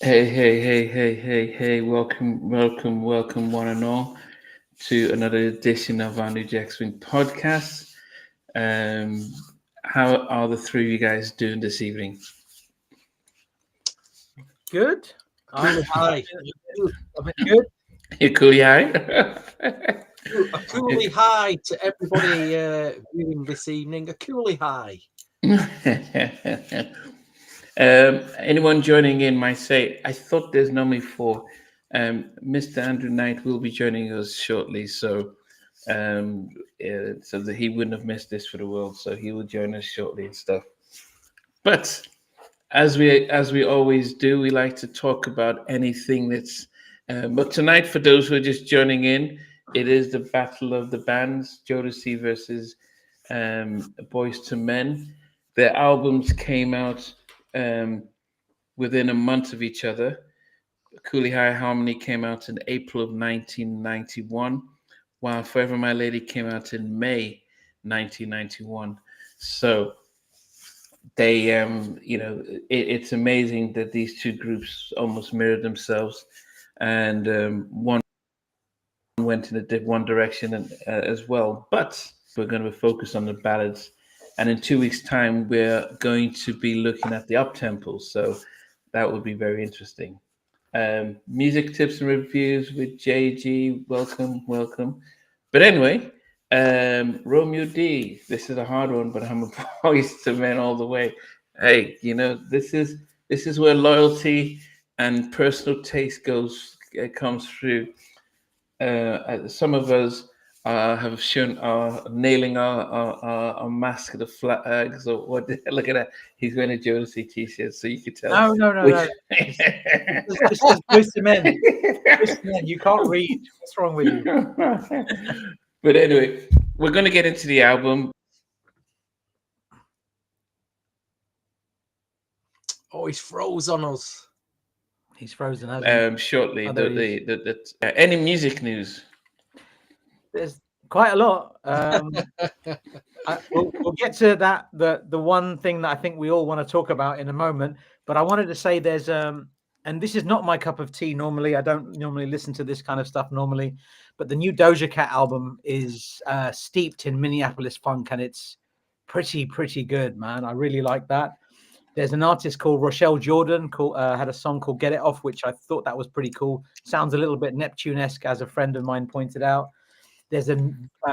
Hey. Welcome, one and all, to another edition of our New Jack Swing podcast. Um, how are the three of you guys doing this evening? Good. I'm, Cool high. I've been good. You cool, yeah? A coolie high to everybody viewing this evening. A coolie high. Anyone joining in might say, I thought there's normally four. Mr. Andrew Knight will be joining us shortly, so that he wouldn't have missed this for the world. So he will join us shortly and stuff. But as we always do, we like to talk about anything that's. But tonight, for those who are just joining in, it is the battle of the bands: Jodeci versus Boys to Men. Their albums came out within a month of each other. Coolie High Harmony came out in April of 1991, while Forever My Lady came out in May 1991. So it's amazing that these two groups almost mirrored themselves, and one went in one direction as well. But we're going to focus on the ballads, and in 2 weeks' time, we're going to be looking at the up tempos. So that would be very interesting. Music tips and reviews with JG. Welcome. But anyway, Romeo D. This is a hard one, but I'm a Boys to Men all the way. Hey, this is where loyalty and personal taste comes through. Some of us have shown are nailing our mask of the flags or what. Look at that. He's wearing a Jodeci t-shirt, so you can tell. No. This is Boyz to Men. Boyz to Men. You can't read. What's wrong with you? But anyway, we're going to get into the album. Oh, he's froze on us. He's frozen. Hasn't he? Shortly. Oh, Any music news? There's quite a lot. We'll get to that. The one thing that I think we all want to talk about in a moment. But I wanted to say there's and this is not my cup of tea normally. I don't normally listen to this kind of stuff normally. But the new Doja Cat album is steeped in Minneapolis funk, and it's pretty good, man. I really like that. There's an artist called Rochelle Jordan had a song called Get It Off, which I thought that was pretty cool. Sounds a little bit Neptune-esque, as a friend of mine pointed out. There's a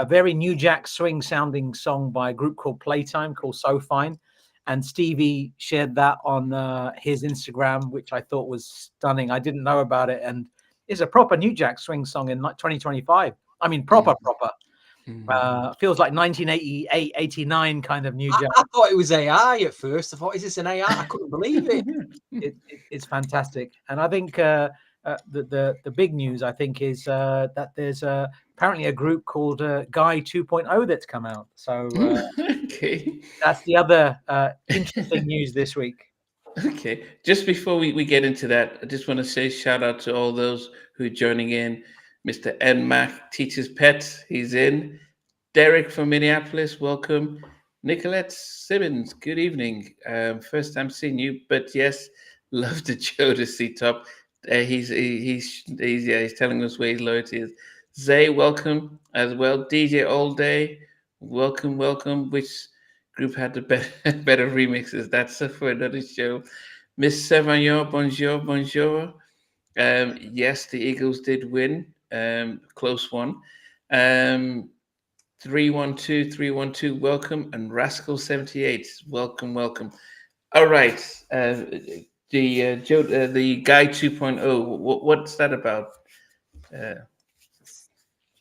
very New Jack Swing sounding song by a group called Playtime called So Fine. And Stevie shared that on his Instagram, which I thought was stunning. I didn't know about it. And it's a proper New Jack Swing song in 2025. I mean, proper. Feels like 1988, 89 kind of New Jack. I thought it was AI at first. I thought, is this an AI? I couldn't believe it. It's fantastic. And I think the big news, I think, is that there's apparently a group called Guy 2.0 that's come out. So Okay. that's the other interesting news this week. Okay. Just before we get into that, I just want to say shout out to all those who are joining in. Mr. N. Mac, Teacher's Pet, he's in. Derek from Minneapolis, welcome. Nicolette Simmons, good evening. First time seeing you, but yes, love the Jodeci top. He's telling us where his loyalty is. Zay, welcome as well. DJ All Day, welcome. Which group had the better remixes? That's for another show. Miss Sevignon, bonjour. Yes, the Eagles did win. Close one. 312, welcome. And Rascal 78, welcome. All right. The Guy 2.0, what's that about?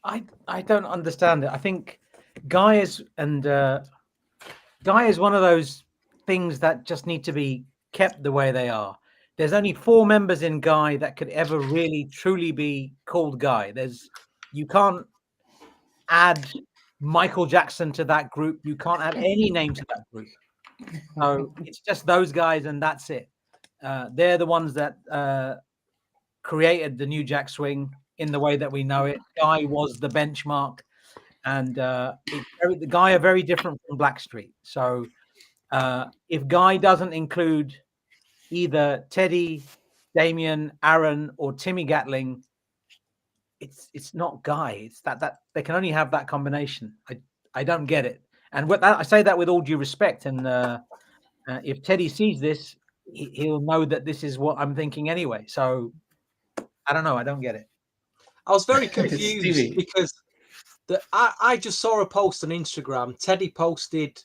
I don't understand it. I think Guy is one of those things that just need to be kept the way they are. There's only 4 members in Guy that could ever really truly be called Guy. You can't add Michael Jackson to that group. You can't add any name to that group. So it's just those guys, and that's it. They're the ones that created the New Jack Swing in the way that we know it. Guy was the benchmark, and the Guy are very different from Blackstreet. So if Guy doesn't include either Teddy, Damien, Aaron, or Timmy Gatling, it's not Guy. It's that they can only have that combination. I don't get it. And I say that with all due respect. And if Teddy sees this, he'll know that this is what I'm thinking anyway. So I don't know. I don't get it. I was very confused Stevie. because I just saw a post on Instagram. Teddy posted,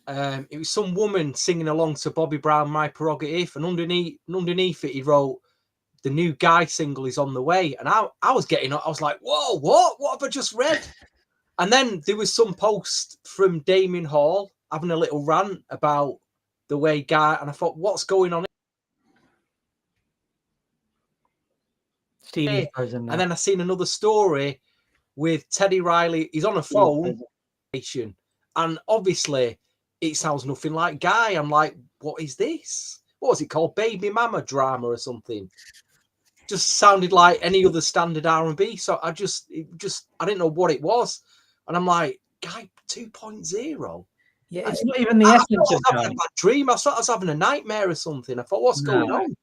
it was some woman singing along to Bobby Brown, My Prerogative, and underneath it, he wrote, the new Guy single is on the way. And I was like, whoa, what have I just read? And then there was some post from Damien Hall having a little rant about the way Guy, and I thought, what's going on Stevie's here? frozen now. And then I seen another story with Teddy Riley. He's on a phone station, and obviously it sounds nothing like Guy. I'm like, what is this? What was it called? Baby Mama drama or something? Just sounded like any other standard R&B. So I didn't know what it was. And I'm like, Guy 2.0. Yeah, it's not even the essence of Guy. I was having a bad dream. I thought I was having a nightmare or something. I thought, what's going on?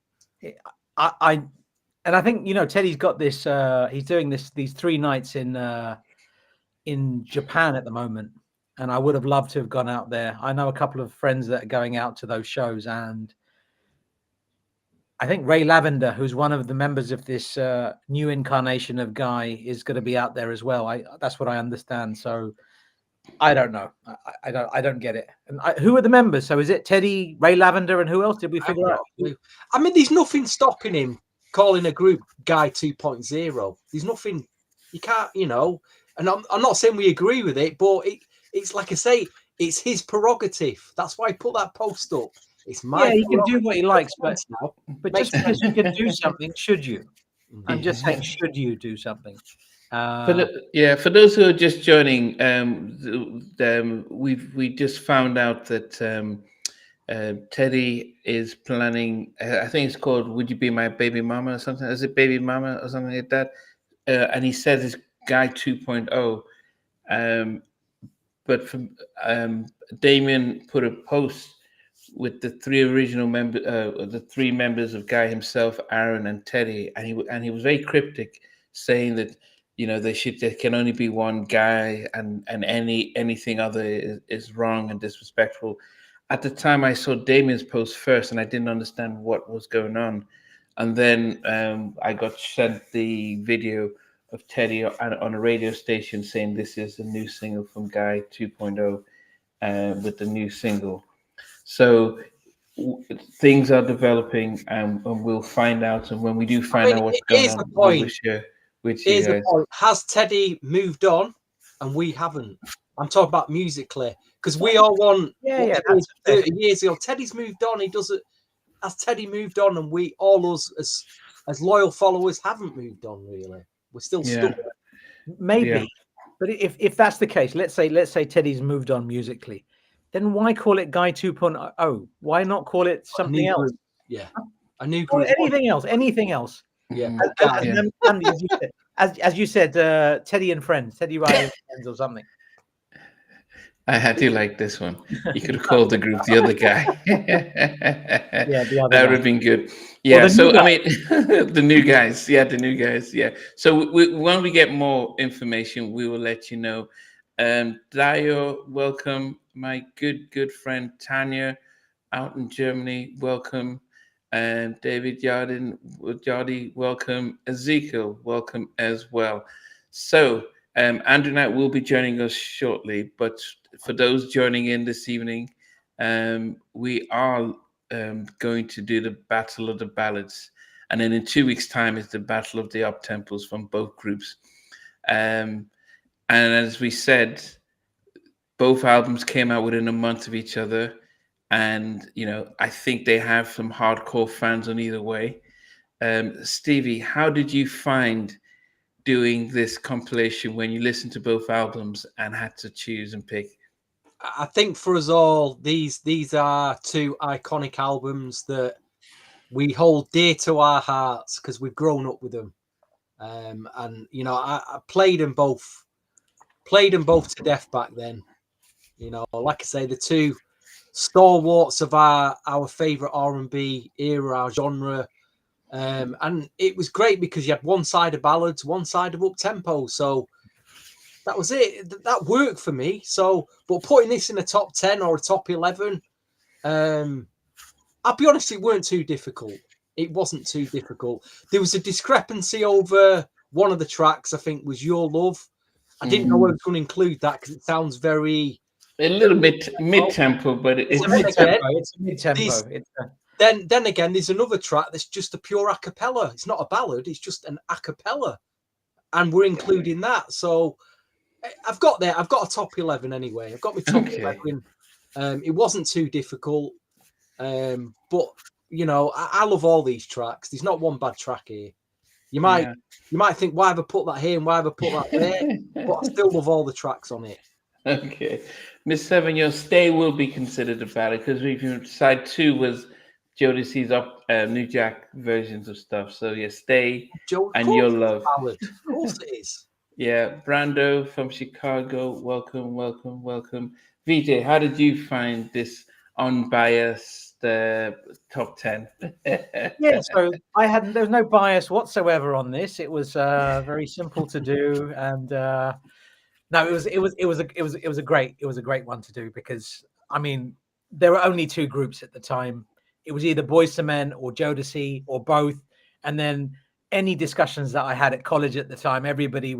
And I think, Teddy's got this, he's doing these 3 nights in Japan at the moment. And I would have loved to have gone out there. I know a couple of friends that are going out to those shows, and I think Ray Lavender, who's one of the members of this new incarnation of Guy, is going to be out there as well. That's what I understand. So I don't know. I don't get it. And who are the members? So is it Teddy, Ray Lavender, and who else did we figure out? I mean, there's nothing stopping him calling a group Guy 2.0. There's nothing. You can't, And I'm not saying we agree with it, but it's like I say, it's his prerogative. That's why I put that post up. It's my. Yeah, he can do what he likes, but just because you can do something, should you? I'm just saying, should you do something? For those who are just joining, we just found out that Teddy is planning. I think it's called "Would You Be My Baby Mama" or something. Is it Baby Mama or something like that? And he says it's Guy 2.0. But from Damien put a post with the 3 original members, the 3 members of Guy himself, Aaron, and Teddy, and he was very cryptic, saying that there can only be one Guy, and anything other is wrong and disrespectful. At the time, I saw Damien's post first, and I didn't understand what was going on, and then I got sent the video of Teddy on a radio station saying this is a new single from Guy 2.0 with the new single. So things are developing, and we'll find out. And when we do find out what's going on, we will share with you guys. Has Teddy moved on and we haven't? I'm talking about musically, because we all want 30 years ago. Teddy's moved on. He doesn't. Has Teddy moved on, and we all as loyal followers haven't moved on really? We're still stuck. Maybe, but if that's the case, let's say Teddy's moved on musically, then why call it Guy 2.0? Why not call it something else? Yeah, a new group. Anything else. Yeah. As you said, Teddy and Friends, Teddy Riley and Friends, or something. I had to like this one. You could have called the group the other guy. The other that would have been good. Yeah. Well, so I mean, the new guys. Yeah, the new guys. Yeah. So when we get more information, we will let you know. Dio, welcome. My good friend Tanya, out in Germany, welcome. And David Yardi, welcome. Ezekiel, welcome as well. So Andrew Knight will be joining us shortly, but for those joining in this evening, we are going to do the Battle of the Ballads, and then in 2 weeks' time is the Battle of the Up-Tempos from both groups. And as we said, both albums came out within a month of each other, and I think they have some hardcore fans on either way. Stevie, how did you find doing this compilation when you listened to both albums and had to choose and pick? I think for us all, these are 2 iconic albums that we hold dear to our hearts because we've grown up with them. And I played them both to death back then. Like I say, the 2 stalwarts of our favorite R&B era, our genre. And it was great because you had one side of ballads, one side of up tempo. So that was it. That worked for me. So, but putting this in a top 10 or a top 11, I'll be honest, it weren't too difficult. It wasn't too difficult. There was a discrepancy over one of the tracks, I think, was Your Love. I didn't know whether I was going to include that because it sounds very... A little bit mid-tempo, but It's it's a mid-tempo. It's a mid-tempo. Then again, there's another track that's just a pure a cappella. It's not a ballad. It's just an a cappella. And we're including that. So I've got a top 11 anyway. I've got my top 11. It wasn't too difficult. But, you know, I love all these tracks. There's not one bad track here. You might think, why have I put that here and why have I put that there? But I still love all the tracks on it. Okay. Miss Seven, your Stay will be considered a ballad because side 2 was Jodeci's New Jack versions of stuff. So yeah, Stay and Your Love. Ballad. Of course it is. Yeah, Brando from Chicago. Welcome. VJ, how did you find this unbiased top 10? Yeah, so there was no bias whatsoever on this. It was very simple to do, and no, it was a great one to do because I mean there were only two groups at the time. It was either Boyz II Men or Jodeci or both, and then any discussions that I had at college at the time, everybody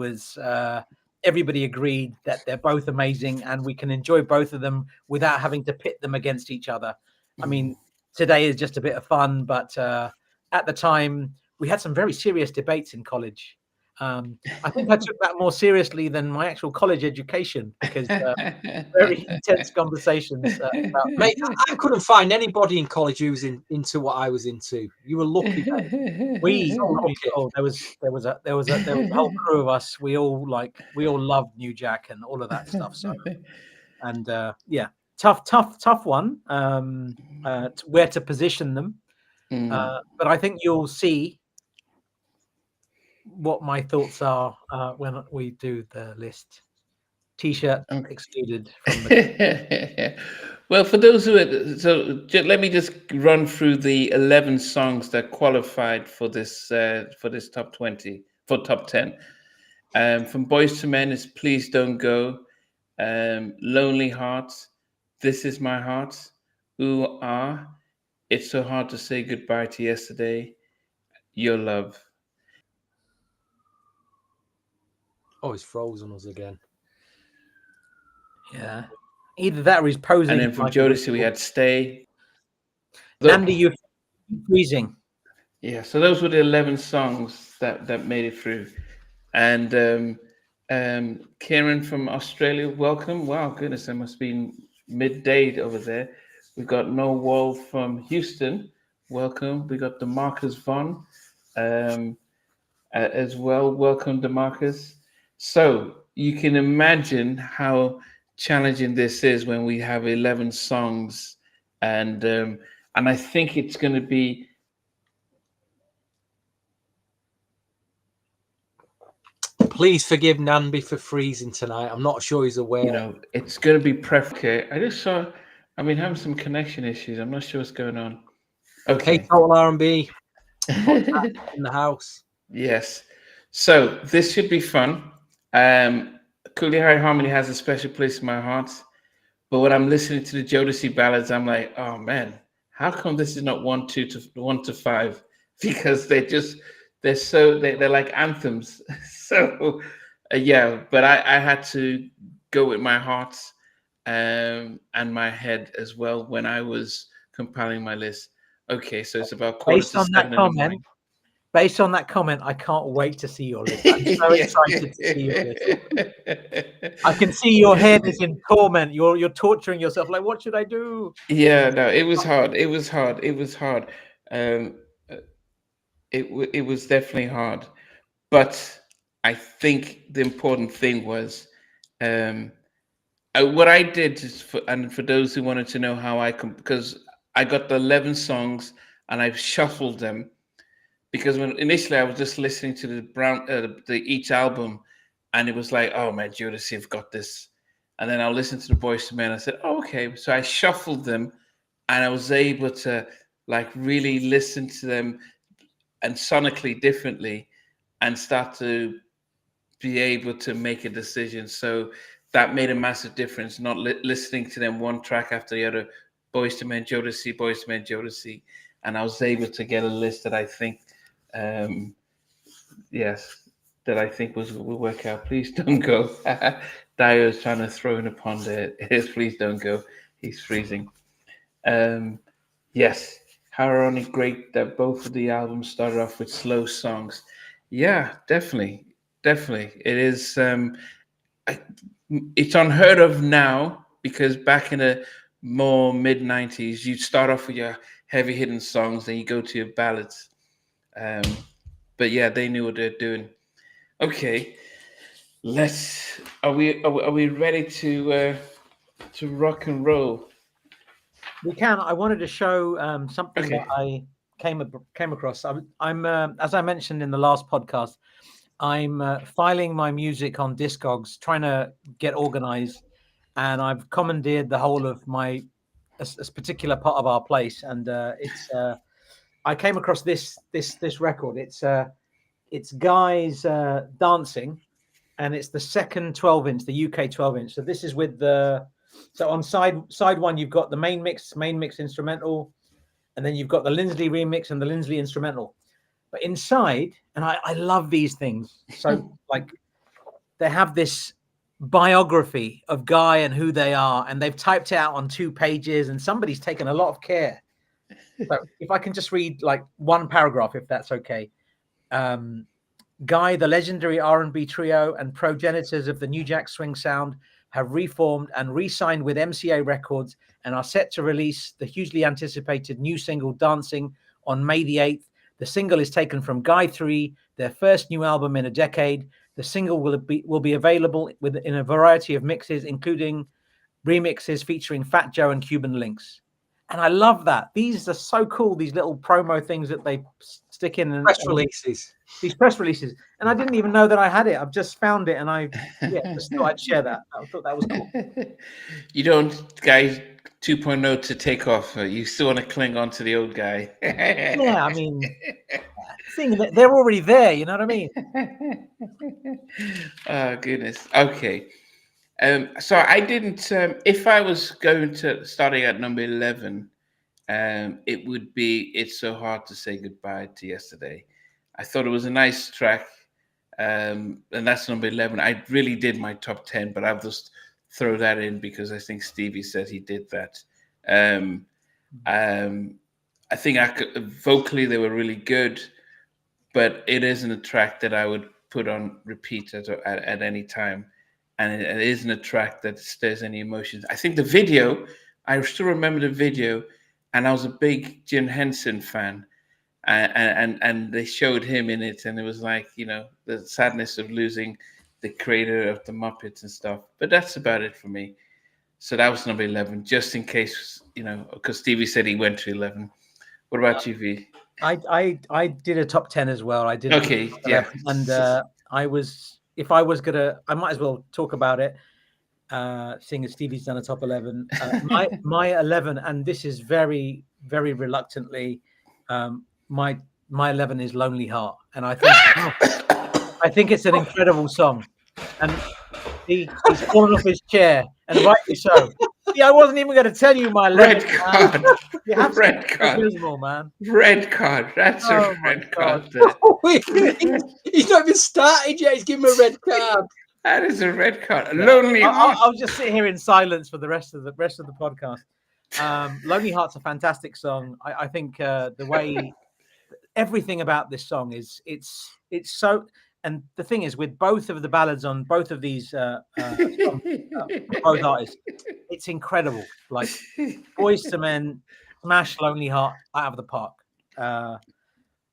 agreed that they're both amazing and we can enjoy both of them without having to pit them against each other. I mean, today is just a bit of fun, but at the time we had some very serious debates in college. I think I took that more seriously than my actual college education because very intense conversations. Mate, I couldn't find anybody in college who was into what I was into. You were lucky. There was a whole crew of us. We all loved New Jack and all of that stuff. So, and yeah, tough one. Where to position them, but I think you'll see what my thoughts are when we do the list. T-shirt excluded from the Well, for those who let me just run through the 11 songs that qualified for this top 20 for top 10. From Boyz II Men is Please Don't Go, Lonely Hearts, This Is My Heart, Ooh Ah, It's So Hard to Say Goodbye to Yesterday, Your Love. Oh, he's frozen us again. Yeah, either that or he's posing. And then from Jodeci we had Stay. Andy, you're freezing. Yeah, so those were the 11 songs that made it through. And Kieran from Australia, welcome. Wow, goodness, it must be midday over there. We've got No Wall from Houston, welcome. We got DeMarcus Vaughn as well, welcome DeMarcus. So you can imagine how challenging this is when we have 11 songs, and I think it's going to be. Please forgive Nambi for freezing tonight. I'm not sure he's aware. You know, it's going to be okay. I just saw. I've been having some connection issues. I'm not sure what's going on. Okay. Hey, Total R&B in the house. Yes. So this should be fun. Cooley High Harmony has a special place in my heart. But when I'm listening to the Jodeci ballads, I'm like, oh man, how come this is not 1 to 5? Because they're like anthems. So yeah, but I had to go with my heart and my head as well when I was compiling my list. Okay, so it's about based on that comment. Based on that comment, I can't wait to see your list. I'm so excited to see your list. I can see your head is in torment. You're torturing yourself. Like, what should I do? Yeah, no, it was hard. It was hard. It was definitely hard. But I think the important thing was what I did for those who wanted to know how because I got the 11 songs and I shuffled them. Because when initially I was just listening to the each album, and it was like, oh man, Jodeci have got this, and then I'll listen to the Boyz II Men. I said, oh, okay, so I shuffled them, and I was able to like really listen to them and sonically differently, and start to be able to make a decision. So that made a massive difference. Not listening to them one track after the other, Boyz II Men, Jodeci, Boyz II Men, Jodeci, and I was able to get a list that I think, yes, that I think will work out. Please don't go. Dio is trying to throw in a pond there. Please don't go. He's freezing. Yes, how ironic, great that both of the albums started off with slow songs. Yeah, definitely. It is. It's unheard of now, because back in the more mid 90s, you start off with your heavy hitting songs, then you go to your ballads. But yeah, they knew what they're doing. Okay, are we ready to rock and roll? We can. I wanted to show something Okay. that I came across. I'm as I mentioned in the last podcast, I'm filing my music on Discogs, trying to get organized, and I've commandeered the whole of a particular part of our place, and it's I came across this record. It's guys dancing, and it's the second 12-inch, the UK 12-inch. So this is with so on side one you've got the main mix instrumental, and then you've got the Lindsley remix and the Lindsley instrumental. But inside, and I love these things. So like they have this biography of Guy and who they are, and they've typed it out on 2 pages, and somebody's taken a lot of care. So if I can just read like one paragraph, if that's okay. Guy, the legendary R&B trio and progenitors of the New Jack Swing sound, have reformed and re-signed with MCA Records and are set to release the hugely anticipated new single Dancing on May the 8th. The single is taken from Guy 3, their first new album in a decade. The single will be available in a variety of mixes, including remixes featuring Fat Joe and Cuban Links. And I love that. These are so cool, these little promo things that they stick in. Press releases. These press releases. And I didn't even know that I had it. I've just found it, and I just thought I'd share that. I thought that was cool. You don't, guys, 2.0 to take off. You still want to cling on to the old guy. Yeah, I mean, they're already there. You know what I mean? Oh, goodness. Okay. So I didn't, if I was going to starting at number 11, it would be It's So Hard to Say Goodbye to Yesterday. I thought it was a nice track, and that's number 11. I really did my top 10, but I'll just throw that in because I think Stevie said he did that. I think vocally they were really good, but it isn't a track that I would put on repeat at any time. And it isn't a track that stirs any emotions. I think the video, I still remember the video, and I was a big Jim Henson fan. And they showed him in it, and it was like, you know, the sadness of losing the creator of the Muppets and stuff. But that's about it for me. So that was number 11, just in case, you know, because Stevie said he went to 11. What about you, V? I did a top 10 as well. I did. Okay, yeah. And if I was gonna, I might as well talk about it. Seeing as Stevie's done a top 11, my 11, and this is very, very reluctantly. My 11 is Lonely Heart, and I think it's an incredible song. And he's fallen off his chair, and rightly so. Yeah, I wasn't even going to tell you my 11. Red card. Red card. Abysmal, man. Red card. That's a red card. He's not even started yet. He's giving him a red card. That is a red card. Lonely Heart. I'll just sit here in silence for the rest of the podcast. Lonely Heart's a fantastic song. I think the way everything about this song is it's so. And the thing is, with both of the ballads on both of these both artists, it's incredible. Like Boyz II Men smash Lonely Heart out of the park,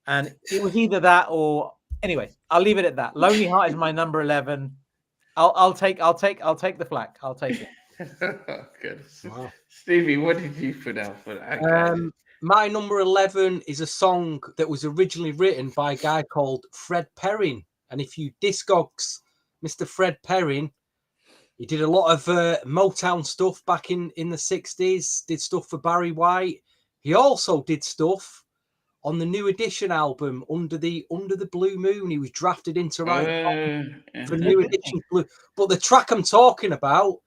and it was either that or anyway. I'll leave it at that. Lonely Heart is my number 11. I'll take the flak. I'll take it. Oh, good. Wow. Stevie, what did you put out for that? My number 11 is a song that was originally written by a guy called Fred Perrin. And if you Discogs Mr. Fred Perrin, he did a lot of Motown stuff back in the 60s, did stuff for Barry White. He also did stuff on the New Edition album, Under the Blue Moon. He was drafted into write for New Edition Blue. But the track I'm talking about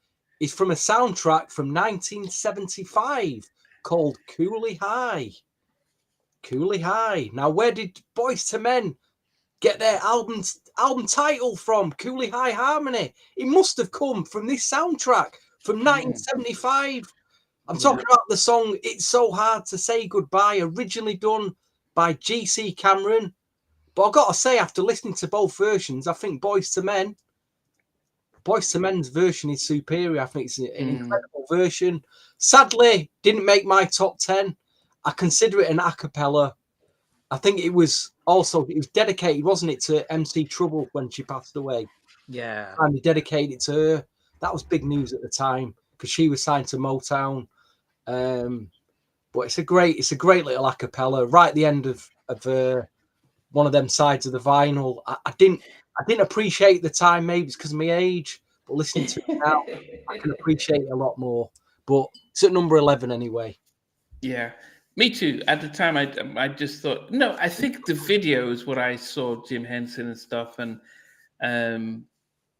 is from a soundtrack from 1975 called Cooley High. Cooley High. Now, where did Boyz II Men get their album title from? Cooley High Harmony. It must have come from this soundtrack from 1975. I'm talking about the song It's So Hard to Say Goodbye, originally done by G.C. Cameron. But I've got to say, after listening to both versions, I think Boyz II Men's version is superior. I think it's an incredible version. Sadly, didn't make my top 10. I consider it an a cappella. I think it was dedicated, wasn't it, to MC Trouble when she passed away? Yeah. And he dedicated it to her. That was big news at the time because she was signed to Motown. But it's a great little a cappella right at the end of one of them sides of the vinyl. I didn't appreciate the time, maybe it's because of my age, but listening to it now, I can appreciate it a lot more. But it's at number 11 anyway. Yeah, me too. At the time, I just thought, no, I think the video is what I saw, Jim Henson and stuff, and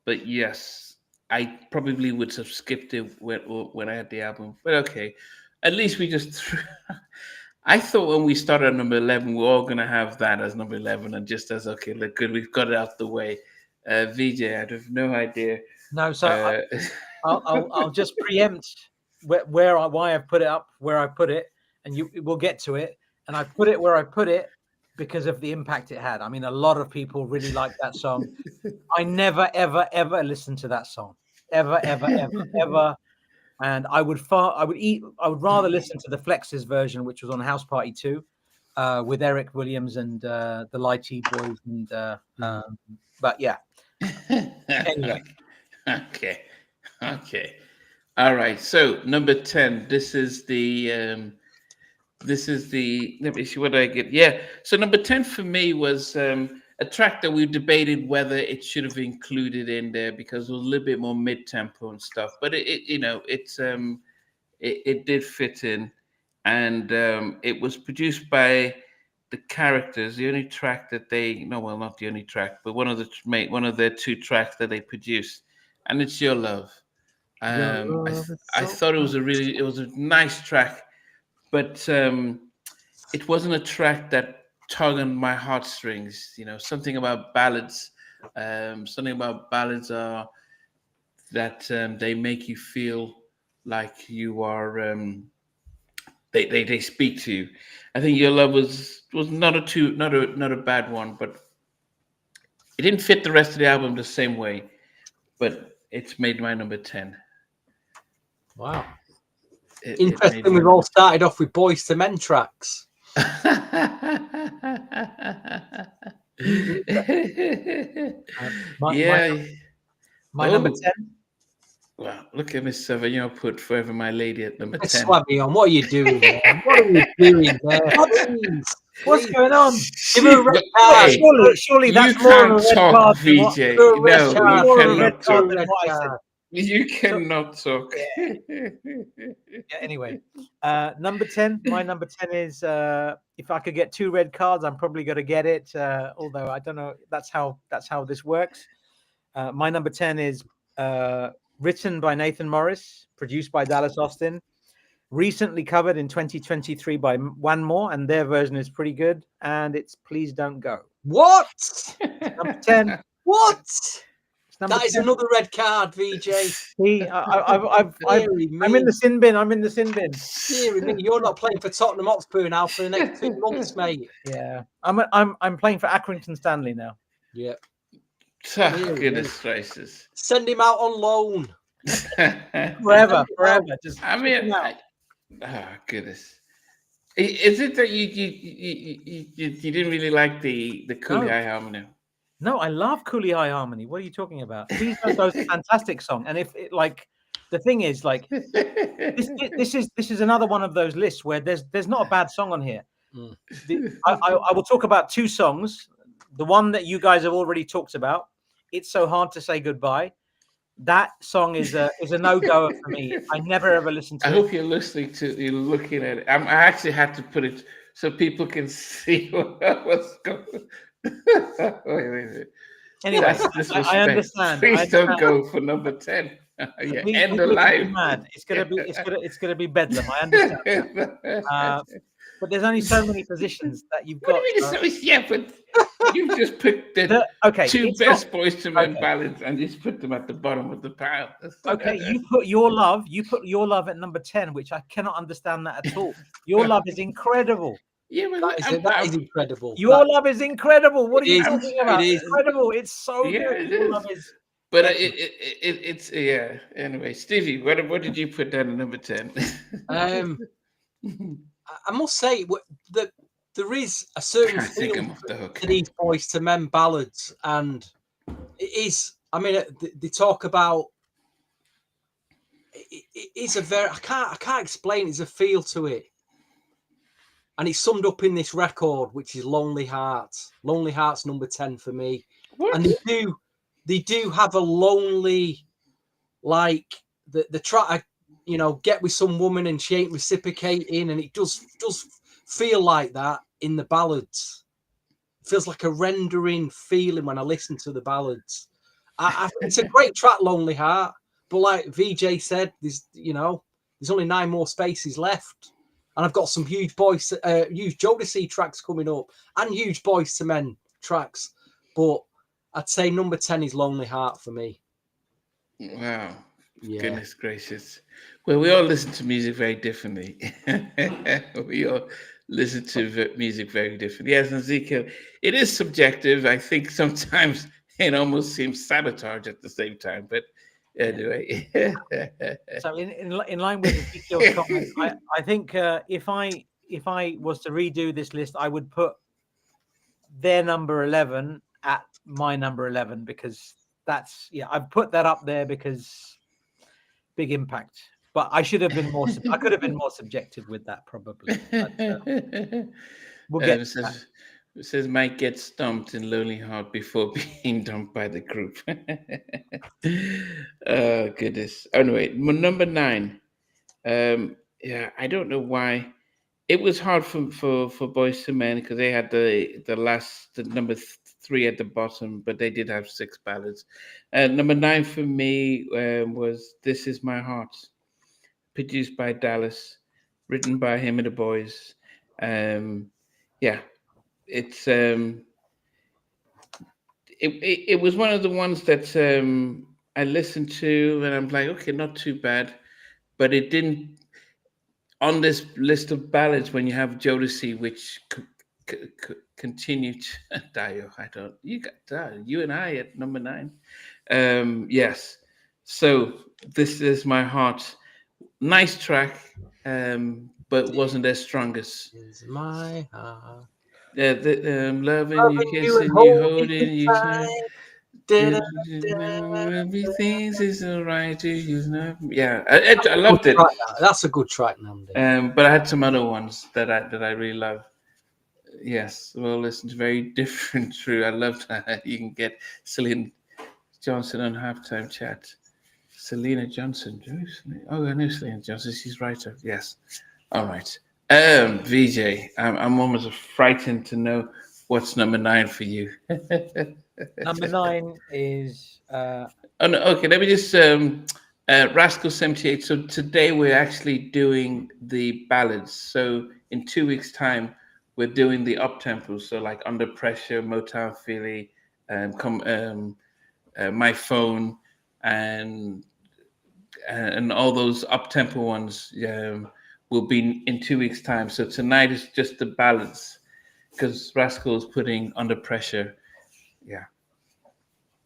but yes, I probably would have skipped it when I had the album. But okay, at least we just threw. I thought when we started at number 11, we're all going to have that as number 11, and just as, okay, look good, we've got it out the way. VJ, I have no idea. No, so I'll just preempt why I've put it up where I put it, and we'll get to it. And I put it where I put it because of the impact it had. I mean, a lot of people really like that song. I never, ever, ever listened to that song. Ever, ever, ever, ever. And I would rather listen to the Flexes version, which was on House Party 2, with Eric Williams and the Lighty Boys. And but yeah. Anyway. Okay. All right. So number 10. This is the. Let me see what I get. Yeah. So number 10 for me was a track that we debated whether it should have included in there because it was a little bit more mid-tempo and stuff. But it did fit in, and it was produced by the Characters. The only track that not the only track, but one of their two tracks that they produced, and it's Your Love. I thought it was a nice track, but it wasn't a track that tug on my heartstrings. Something about ballads are that they make you feel like you are they speak to you. I think Your Love was not a bad one, but it didn't fit the rest of the album the same way, but it's made my number 10. Wow. Interesting, we've all started off with Boyz II Men tracks. My number 10. Well, look at Miss Savignon put Forever My Lady at number 10. Savignon, what are you doing there? What are you doing there? What's going on? Give her a red card. Surely that's you more of a red talk, card. VJ. You cannot talk. Yeah, anyway, number 10. My number 10 is if I could get 2 red cards, I'm probably going to get it. Although I don't know, that's how this works. My number 10 is written by Nathan Morris, produced by Dallas Austin, recently covered in 2023 by One More, and their version is pretty good. And it's Please Don't Go. What? Number 10. What? That 10. is another red card, VJ. See, I'm in the sin bin. Deary me, you're not playing for Tottenham Hotspur now for the next 2 months, mate. Yeah, I'm playing for Accrington Stanley now. Yeah. Goodness gracious. Send him out on loan. Forever. Just goodness. Is it that you didn't really like the Cooley High Harmony? No, I love Cooley High Harmony. What are you talking about? Please Don't Go is a fantastic song. And if it, like, the thing is, like, this is another one of those lists where there's not a bad song on here. I will talk about 2 songs. The one that you guys have already talked about, It's So Hard to Say Goodbye. That song is a no-goer for me. I never ever listened to it. I hope you're looking at it. I actually had to put it so people can see what's going. Wait. Anyway, That's I disrespect. understand. Please don't go for number 10. End the People are live. mad. It's gonna be bedlam. I understand that. But there's only so many positions that you've What got. do you mean? Yeah, but you've just picked the Okay, two it's best not, Boys to Men okay. ballads and just put them at the bottom of the pile. Okay, you put Your Love at number 10, which I cannot understand that at all. Your Love is incredible. Yeah, but That is incredible. Your Love is incredible. What are you talking about? It is. Incredible. It's so Yeah, good. it Your is. Love is. But it's yeah. Anyway, Stevie, what did you put down at number 10? I must say that there is a certain I think feel I'm off the hook. to these Boys to Men ballads, and it is. I mean, they talk about. It is a very. I can't explain. It's a feel to it, and it's summed up in this record, which is Lonely Hearts. Lonely Hearts number 10 for me. What? And they do have a lonely, like the try, you know, get with some woman and she ain't reciprocating, and it does feel like that in the ballads. It feels like a rendering feeling when I listen to the ballads. It's a great track, Lonely Heart, but like VJ said, there's only 9 more spaces left, and I've got some huge Jodeci tracks coming up and huge Boys to Men tracks, but I'd say number 10 is Lonely Heart for me. Wow. Yeah. Goodness gracious. Well, we all listen to music very differently. We all listen to music very differently. Yes, Ezekiel, it is subjective. I think sometimes it almost seems sabotage at the same time. But anyway. So in line with Ezekiel's comments, I think if I was to redo this list, I would put their number 11 at my number 11, because that's, I've put that up there because big impact. But I should have been more. I could have been more subjective with that, probably. But, we'll get. It says Mike gets stumped in Lonely Heart before being dumped by the group. Oh goodness. Anyway, number 9. Yeah, I don't know why. It was hard for Boyz II Men because they had the number 3 at the bottom, but they did have 6 ballads. Number 9 for me was "This Is My Heart," produced by Dallas, written by him and the boys. Yeah, it's it was one of the ones that I listened to and I'm like, okay, not too bad, but it didn't. On this list of ballads, when you have Jodeci, which continue to Dio, you got you and I at number 9. Yes. So "This Is My Heart," nice track, but wasn't their strongest. This is my heart. Loving you, kissing you, holding you tight. Everything's is alright to you. Yeah, I loved it. That's a good track, Nandi. But I had some other ones that I really love. Yes, well, listen to very different. True, I loved that. You can get Selena Johnson on halftime chat. Selena Johnson. Oh, I know Selena Johnson. She's writer. Yes. All right. VJ, I'm almost frightened to know what's number 9 for you. Number 9 is. Oh no. Okay, let me just. Rascal 78. So today we're actually doing the ballads. So in 2 weeks' time, we're doing the up tempo. So like Under Pressure, Motown Philly, My Phone, and all those up tempo ones will be in 2 weeks' time. So tonight is just the ballads because Rascal is putting Under Pressure. Yeah.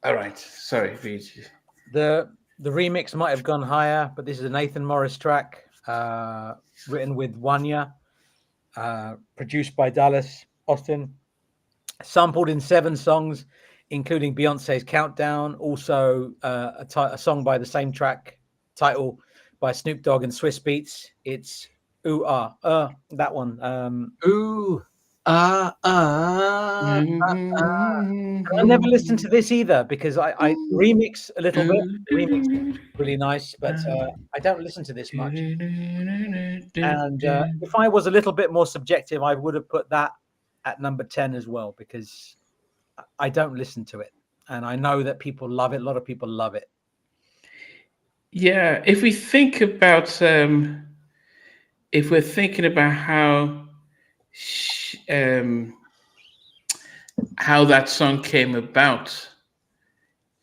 All right. Sorry, VG. The remix might have gone higher, but this is a Nathan Morris track, written with Wanya, produced by Dallas Austin, sampled in 7 songs, including Beyonce's Countdown, also a song by the same track title by Snoop Dogg and Swiss Beats. It's Ooh Ah, that one. Ooh I never listened to this either because I remix a little bit. The remix is really nice, but I don't listen to this much. And if I was a little bit more subjective, I would have put that at number 10 as well, because I don't listen to it. And I know that people love it. A lot of people love it. Yeah, if we think about if we're thinking about how that song came about,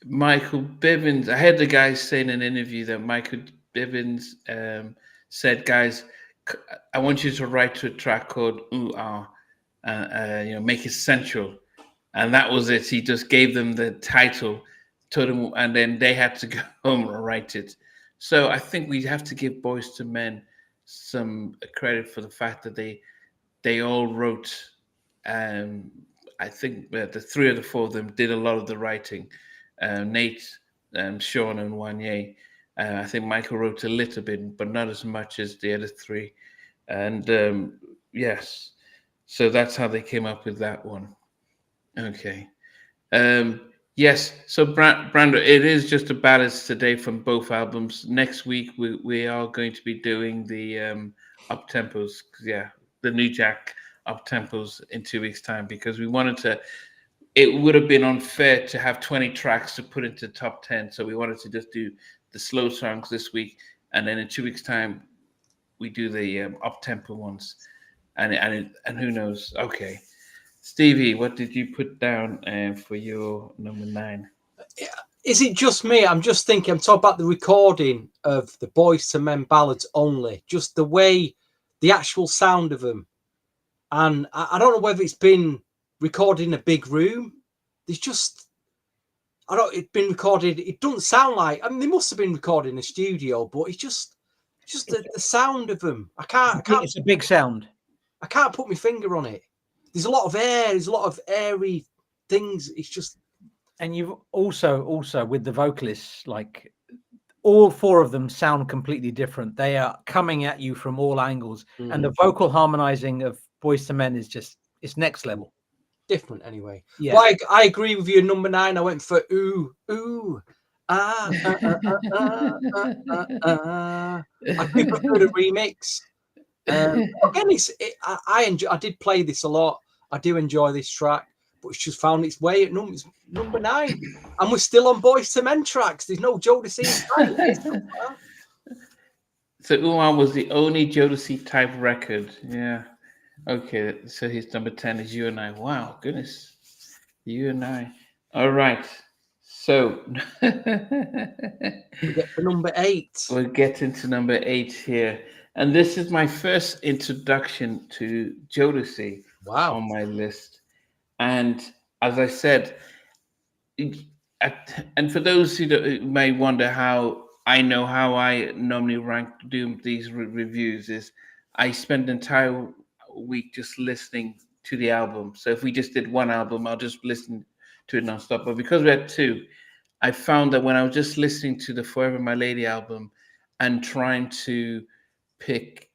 Michael Bivins, I heard the guy say in an interview that Michael Bivins said, guys, I want you to write to a track called Ooh Ah, make it sensual. And that was it. He just gave them the title, told them, and then they had to go home and write it. So I think we have to give Boyz II Men some credit for the fact that they all wrote. I think the three or the four of them did a lot of the writing. Nate, Sean, and Wanye. I think Michael wrote a little bit, but not as much as the other three. And yes, so that's how they came up with that one. Okay. Yes. So Brando, it is just a ballads today from both albums. Next week we are going to be doing the up tempos. Yeah, the New Jack up tempos in 2 weeks' time, because we wanted to. It would have been unfair to have 20 tracks to put into top 10, so we wanted to just do the slow songs this week, and then in 2 weeks' time we do the up tempo ones, and who knows? Okay. Stevie, what did you put down for your number 9? Is it just me? I'm just thinking, I'm talking about the recording of the Boyz II Men ballads only, just the way, the actual sound of them. And I don't know whether it's been recorded in a big room. There's just, it's been recorded. It doesn't sound like, I mean, they must have been recorded in a studio, but it's just the sound of them. I can't. It's a big sound. I can't put my finger on it. There's a lot of air. There's a lot of airy things. It's just. And you've also with the vocalists, like all four of them sound completely different. They are coming at you from all angles, and the vocal harmonizing of Boyz II Men is just, it's next level. Different anyway. Yeah. But I agree with you. Number 9, I went for ooh, ooh. I do prefer the remix. Again, I did play this a lot. I do enjoy this track, but it's just found its way at number 9, and we're still on Boyz II Men tracks. There's no Jodeci. So Uwan was the only Jodeci type record. Yeah. Okay. So his number 10 is You and I. Wow, goodness. You and I. All right. So we get to number 8. We're getting to number 8 here. And this is my first introduction to Jodeci on my list. And as I said, and for those who may wonder how I know how I normally do these reviews, is I spend the entire week just listening to the album. So if we just did one album, I'll just listen to it nonstop. But because we had 2, I found that when I was just listening to the Forever My Lady album and trying to pick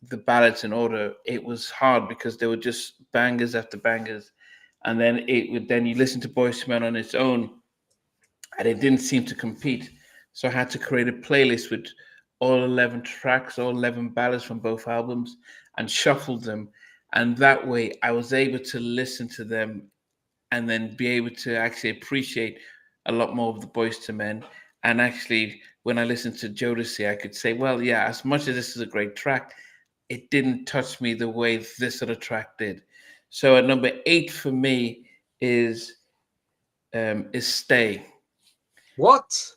the ballads in order, it was hard because there were just bangers after bangers, and then you listen to Boyz II Men on its own, and it didn't seem to compete. So I had to create a playlist with all 11 tracks, all 11 ballads from both albums, and shuffled them, and that way I was able to listen to them and then be able to actually appreciate a lot more of the Boyz II Men. And actually, when I listened to Jodeci, I could say, well, yeah, as much as this is a great track, it didn't touch me the way this other track did. So at number 8 for me is Stay. What?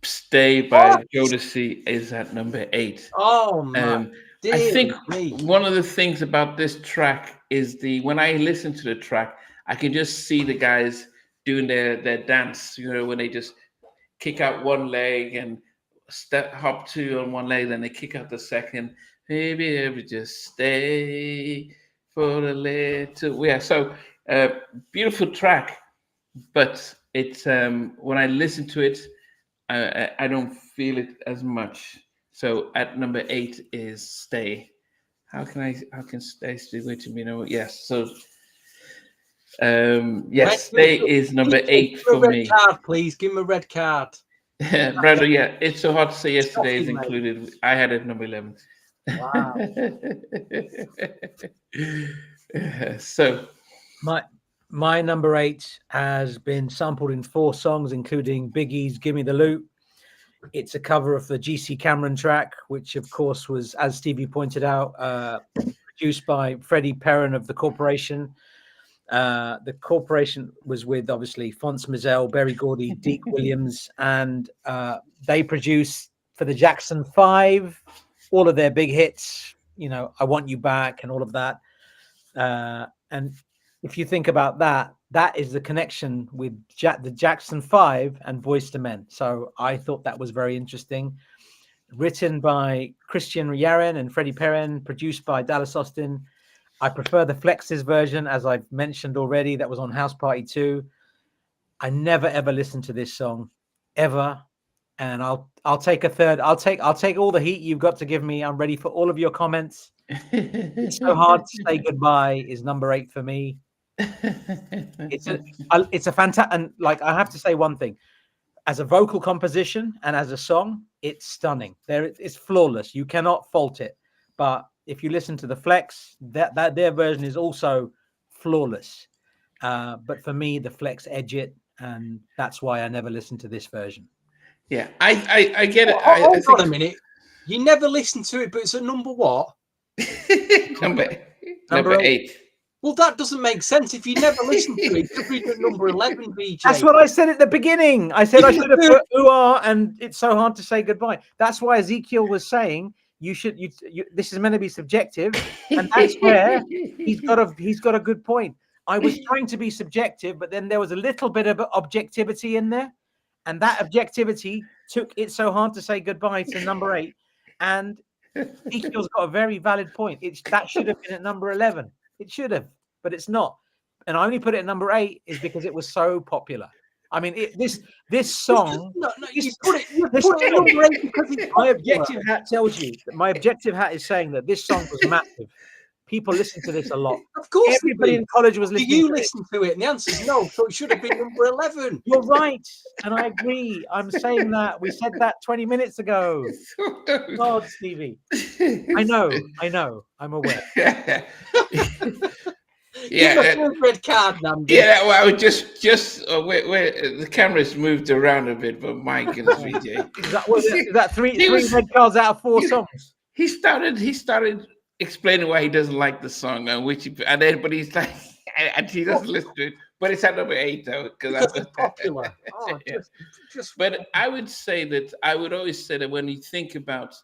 Stay by Jodeci is at number 8. Oh man. I think one of the things about this track is when I listen to the track, I can just see the guys doing their dance, when they just kick out one leg and hop 2 on one leg, then they kick out the second. Maybe ever just stay for a little. Yeah, so beautiful track, but it's when I listen to it, I don't feel it as much. So at number 8 is Stay. how can Stay still with me? You know, yes. So, yes, Stay is number 8 for red me. card, please. Give him a red card. Brandon, yeah, It's So Hard to Say Yesterday is Shocking, mate. included. I had it number 11. Wow. So, my number 8 has been sampled in 4 songs, including Biggie's "Gimme the Loot." It's a cover of the GC Cameron track, which of course was, as Stevie pointed out, produced by Freddie Perrin of The Corporation. The Corporation was with obviously Phonce Mizell, Berry Gordy, Deke Williams, and they produced for the Jackson 5 all of their big hits, you know, I Want You Back and all of that. And if you think about that, that is the connection with the Jackson 5 and Boyz II Men. So I thought that was very interesting. Written by Christian Yaren and Freddie Perrin, produced by Dallas Austin. I prefer the Flex's version, as I've mentioned already. That was on House Party 2. I never ever listened to this song, ever. And I'll take a third. I'll take all the heat you've got to give me. I'm ready for all of your comments. It's So Hard to Say Goodbye is number 8 for me. It's a fantastic, and like I have to say one thing, as a vocal composition and as a song, it's stunning. It's flawless. You cannot fault it. But if you listen to the Flex, that their version is also flawless. But for me, the Flex edge it, and that's why I never listened to this version. Yeah, I get it. Hold on a minute. You never listened to it, but it's at number what? number 8. Well, that doesn't make sense. If you never listened to it, you'd be at number 11, BJ. That's what I said at the beginning. I said I should have put "Ooh-ah" and It's So Hard to Say Goodbye. That's why Ezekiel was saying this is meant to be subjective, and that's where he's got a good point. I was trying to be subjective, but then there was a little bit of objectivity in there, and that objectivity took It's So Hard to Say Goodbye to number 8, and Ezekiel's got a very valid point. That should have been at number 11. It should have, but it's not. And I only put it at number 8 is because it was so popular. I mean, this song. You put it at number 8 because my objective hat tells you that my objective hat is saying that this song was massive. People listen to this a lot. Of course, everybody in college was listening. Do you listen to it? And the answer is no. So it should have been number 11. You're right, and I agree. I'm saying that. We said that 20 minutes ago. God, Stevie. I know. I'm aware. Yeah, red card, Namdi. Yeah, well, I would just where the camera's moved around a bit, but my goodness, VJ. Is that three red cards out of 4 songs? He started explaining why he doesn't like the song, but he's like, and he doesn't listen to it. But it's at number 8 though, because it's popular. Oh, yeah. But I would say that I would always say that when you think about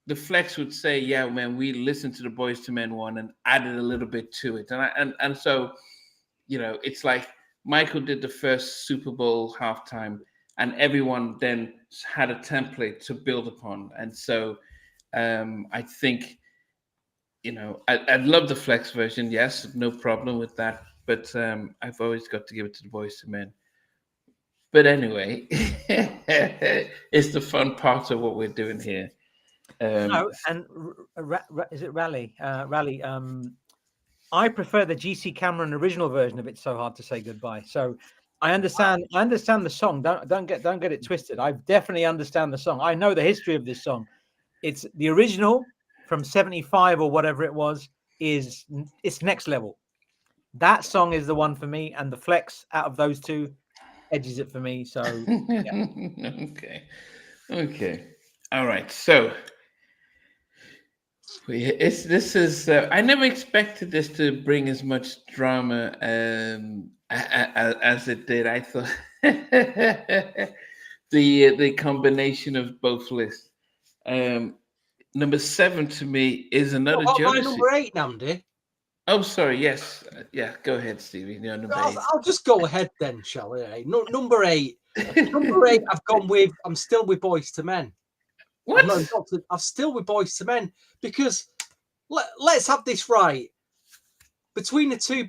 the Flex would say, yeah, man, we listened to the Boyz II Men one and added a little bit to it. And so, you know, it's like Michael did the first Super Bowl halftime and everyone then had a template to build upon. And so I think, you know, I love the Flex version. Yes, no problem with that. But I've always got to give it to the Boyz II Men. But anyway, it's the fun part of what we're doing here. No, and is it Rally? Rally. I prefer the GC Cameron original version of It's So Hard to Say Goodbye. So I understand. I understand the song. Don't get it twisted. I definitely understand the song. I know the history of this song. It's the original from '75 or whatever it was. It's next level. That song is the one for me, and the Flex out of those two edges it for me. So yeah. Okay. All right. So. This is I never expected this to bring as much drama as it did. I thought the combination of both lists. Number 7 to me is another Jodeci. Number 8, Namdi. Oh, sorry. Yes, yeah. Go ahead, Stevie. You're number 8. I'll just go ahead then, shall we? No, number 8. Number 8. I've gone with. I'm still with Boyz II Men. What? I'm still with Boyz II Men because let's have this right. Between the two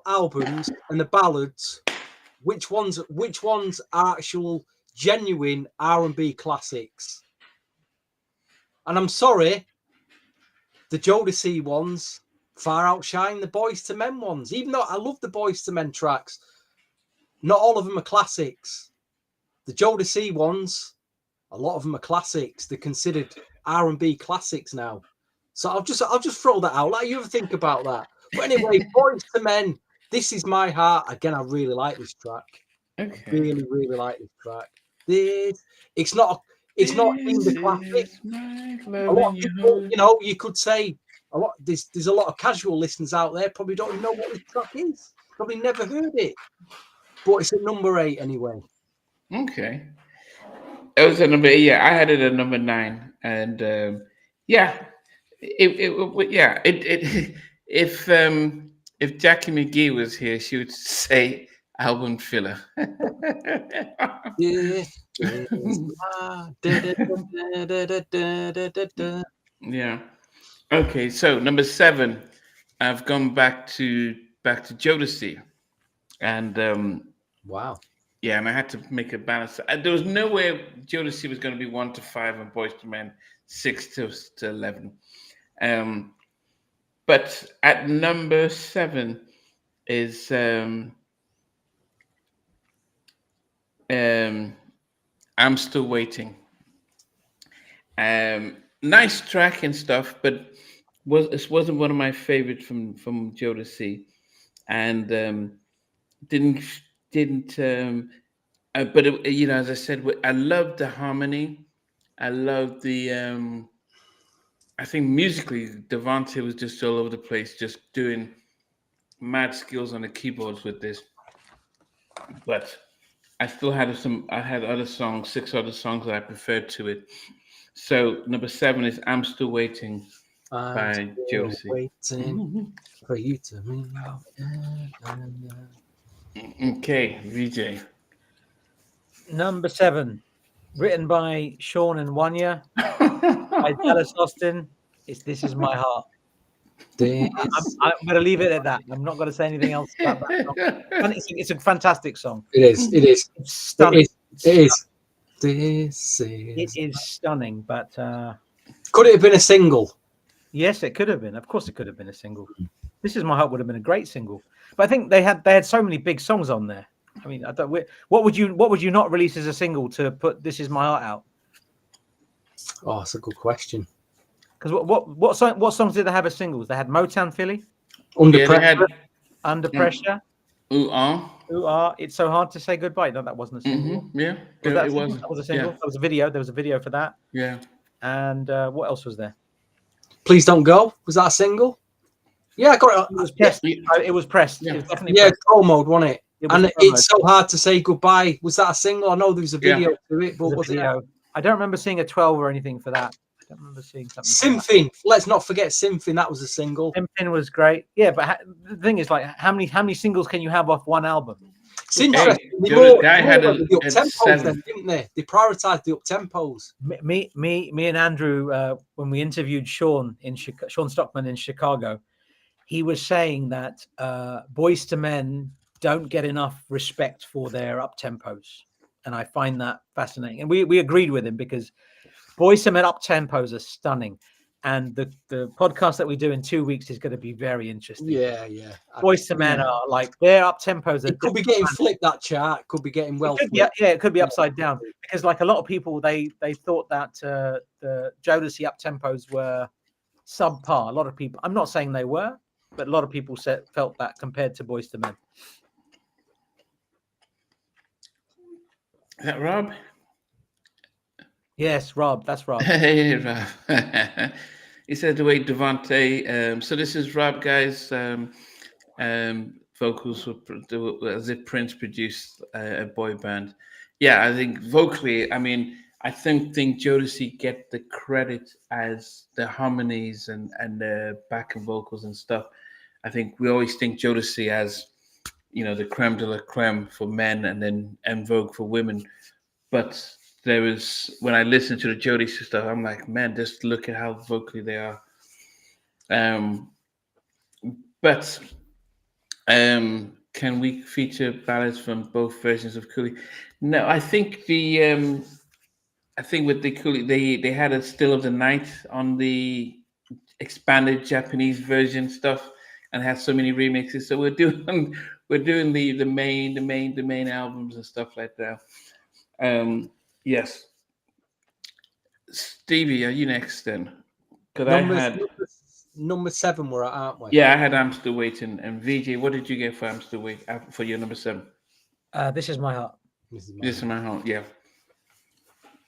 albums and the ballads, which ones are actual genuine R&B classics? And I'm sorry, the Jodeci ones far outshine the Boyz II Men ones. Even though I love the Boyz II Men tracks, not all of them are classics. The Jodeci ones, a lot of them are classics. They're considered R&B classics now. So I'll just throw that out. Let you ever think about that. But anyway, Boyz II Men, This Is My Heart. Again, I really like this track. Okay. I really, really like this track. It's not in the classic. A lot of people, you know, you could say there's a lot of casual listeners out there probably don't even know what this track is. Probably never heard it. But it's at number 8 anyway. Okay. It was at number 8. Yeah, I had it at number 9, and if Jackie McGee was here, she would say album filler. Yeah. Okay, so number 7, I've gone back to Jodeci, and Wow. yeah, and I had to make a balance. There was no way Jodeci was going to be 1 to 5 and Boyz II Men 6 to 11. But at number 7 is I'm Still Waiting. Nice track and stuff, but it wasn't one of my favorites from Jodeci, and didn't. But as I said, I love the harmony. I love the. I think musically, Devante was just all over the place, just doing mad skills on the keyboards with this. But I still had I had other songs, 6 other songs that I preferred to it. So number 7 is "I'm Still Waiting" by Jodeci. Waiting for you to move. Okay, VJ. Number 7, written by Sean and Wanya, by Dallas Austin. This Is My Heart. I'm going to leave it at that. I'm not going to say anything else about that song. It's a fantastic song. It is. It's stunning. It is. It is stunning, but could it have been a single? Yes, it could have been. Of course, it could have been a single. This Is My Heart would have been a great single. But I think they had so many big songs on there. I mean, what would you not release as a single to put This Is My Heart out? Oh, that's a good question. Because what songs did they have as singles? They had Motown Philly, Under Pressure, Under Pressure, Ooh Ah, It's So Hard to Say Goodbye. No, that wasn't a single. Yeah, That was a single. Yeah. That was a video. There was a video for that. Yeah. And what else was there? Please Don't Go. Was that a single? Yeah, I got it. It was pressed. It was pressed. Yeah. It was definitely pressed. Pro mode, wasn't it? And pro It's So Hard to Say Goodbye. Was that a single? I know there was a video to it, but was it? I don't remember seeing a 12 or anything for that. I don't remember seeing something. Symphony. Let's not forget Symphony. That was a single. Symphony was great. Yeah, but the thing is, like, how many singles can you have off one album? It's interesting. They had the up-tempos then, didn't they? They prioritised the up-tempos. Me and Andrew, when we interviewed Sean Stockman in Chicago, he was saying that Boyz II Men don't get enough respect for their up-tempos. And I find that fascinating. And we agreed with him because Boyz II Men up-tempos are stunning. And the podcast that we do in 2 weeks is going to be very interesting. Yeah. Boyz II Men are like, their up-tempos. It could be getting flipped, that chart. Could be getting flipped. It could be upside down. Because like a lot of people, they thought that the Jodeci up-tempos were subpar. A lot of people, I'm not saying they were, but a lot of people felt that compared to Boyz II Men. Is that Rob? Yes, Rob. That's Rob. Hey, Rob. He said the way Devante. So this is Rob, guys. Vocals were as if Prince produced a boy band. Yeah, I think vocally. I mean, I think Jodeci get the credit as the harmonies and the backing vocals and stuff. I think we always think Jodeci as, the creme de la creme for men and then En Vogue for women. But there was, when I listened to the Jodeci stuff, I'm like, man, just look at how vocally they are. Can we feature ballads from both versions of Cooley? No, I think with the Cooley, they had a Still of the Night on the expanded Japanese version stuff and has so many remixes. So we're doing the main albums and stuff like that. Yes. Stevie, are you next then? Because I had number 7 we're at, aren't we? yeah, I had I'm Still Waiting. And VJ, what did you get for I'm Still Waiting for your number 7? This Is My Heart. This is my heart. Yeah.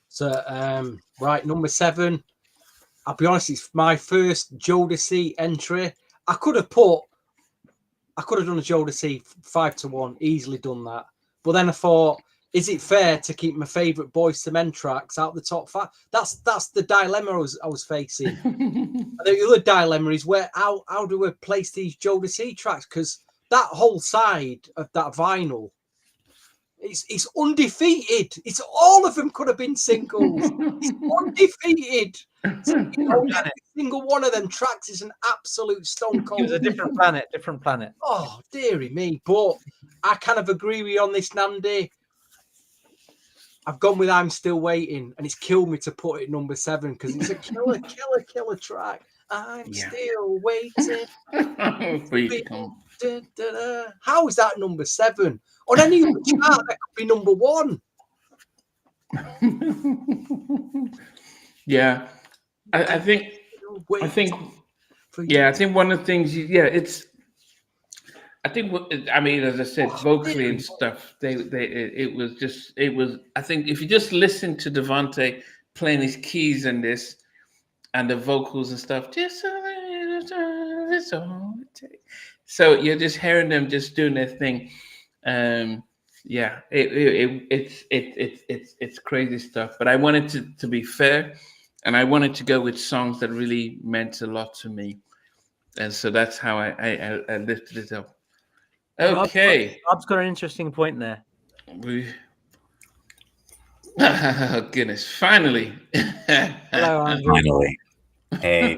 So right, number 7. I'll be honest, it's my first Jodeci entry. I could have done a Jodeci 5-1, easily done that. But then I thought, is it fair to keep my favourite Boyz II Men tracks out the top 5? That's the dilemma I was facing. And the other dilemma is how do I place these Jodeci tracks? Because that whole side of that vinyl, it's undefeated. It's all of them could have been singles. It's undefeated. So, every single one of them tracks is an absolute stone cold. It was a different planet. Oh, dearie me. But I kind of agree with you on this, Nandy. I've gone with I'm Still Waiting, and it's killed me to put it number 7 because it's a killer track. I'm still waiting. How is that number 7? On any other chart, that could be number 1. Yeah. I think one of the things, as I said, vocally and stuff, it was, I think if you just listen to Devante playing his keys in this and the vocals and stuff, so you're just hearing them just doing their thing. It's crazy stuff, but I wanted to be fair, and I wanted to go with songs that really meant a lot to me, and so that's how I lifted it up. Okay, Rob's got an interesting point there. Oh, goodness, finally. Hello, Andrew. Finally. Hey,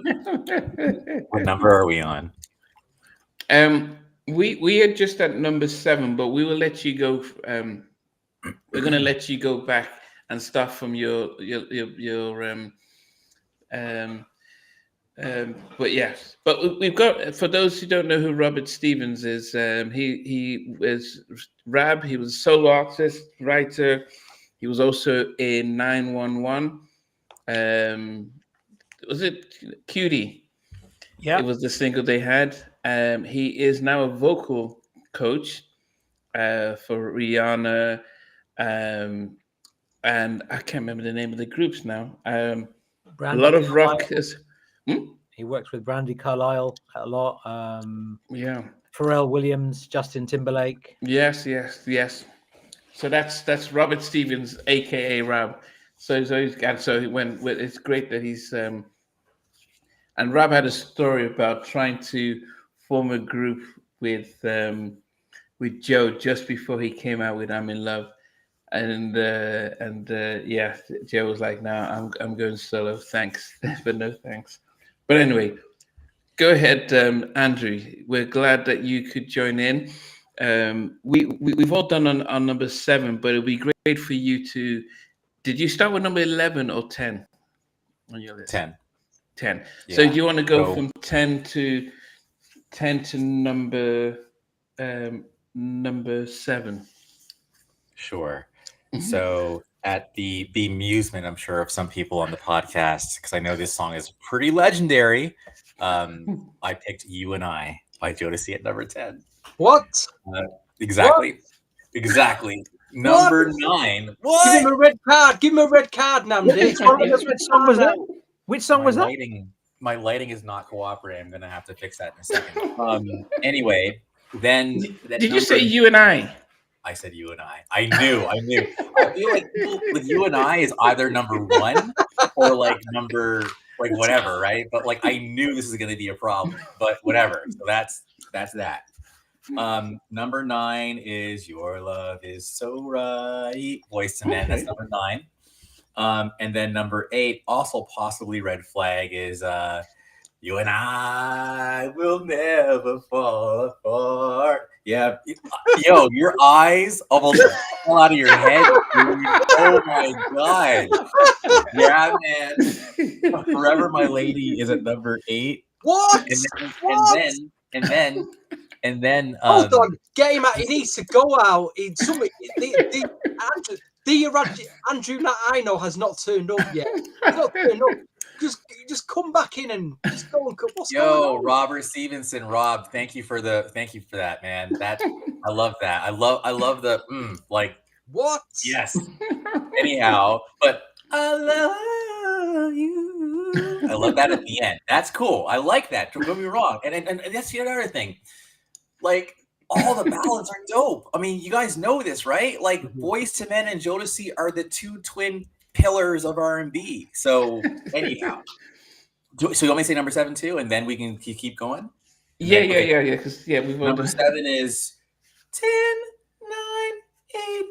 what number are we on? We are just at number 7, but we will let you go. We're going to let you go back and start from your but yes, but we've got, for those who don't know who Robert Stevens is, he was Rab. He was a solo artist, writer. He was also in 911. Was it Cutie? Yeah, it was the single they had. He is now a vocal coach for Rihanna, and I can't remember the name of the groups now. A lot of rock is. He works with Brandy Carlisle a lot. Pharrell Williams, Justin Timberlake. Yes. So that's Robert Stevens, aka Rab. So it's great that he's and Rab had a story about trying to form a group with Joe just before he came out with I'm in Love, and Joe was like, "No, I'm going solo. Thanks, but no thanks." But anyway, go ahead, Andrew. We're glad that you could join in. We've all done on number 7, but it'll be great for you to. Did you start with number 11 or 10 on your list? 10. Yeah. So do you want to go from 10 to number 7? Sure. So at the bemusement, I'm sure, of some people on the podcast, because I know this song is pretty legendary, I picked You and I by Jodeci at number 10. What? Exactly. Number 9. What? Give him a red card. Give him a red card, Namdi. Which song was that? Which song was that? My lighting is not cooperating. I'm going to have to fix that in a second. Anyway, then... Did you say You and I? I said You and I. I knew. I feel like with You and I is either number 1 or like number... like whatever, right? But like I knew this is going to be a problem, but whatever. So that's that. Number 9 is Your Love Is So Right, Boyz II Men. That's number 9. And then number 8, also possibly red flag, is You and I will never fall apart. Yeah. Yo, your eyes almost fell out of your head, dude. Oh my God. Yeah, man. Forever My Lady is at number 8. What? What? And then Hold on, get him out. He needs to go out. Andrew I know has not turned up yet. He's not turned up. Just come back in and just go and what's going on? Robert Stevenson, Rob, thank you for that, man. That I love that. I love the like What? yes. Anyhow, but I love you. I love that at the end. That's cool. I like that. Don't get me wrong. And that's the other thing. Like all the ballads are dope. I mean, you guys know this, right? Like Boyz II Men and Jodeci are the two twin pillars of R&B. So anyhow, so you want me to say number 7 too, and then we can keep going? Yeah. Because we've number 7 is 10, 9, 8,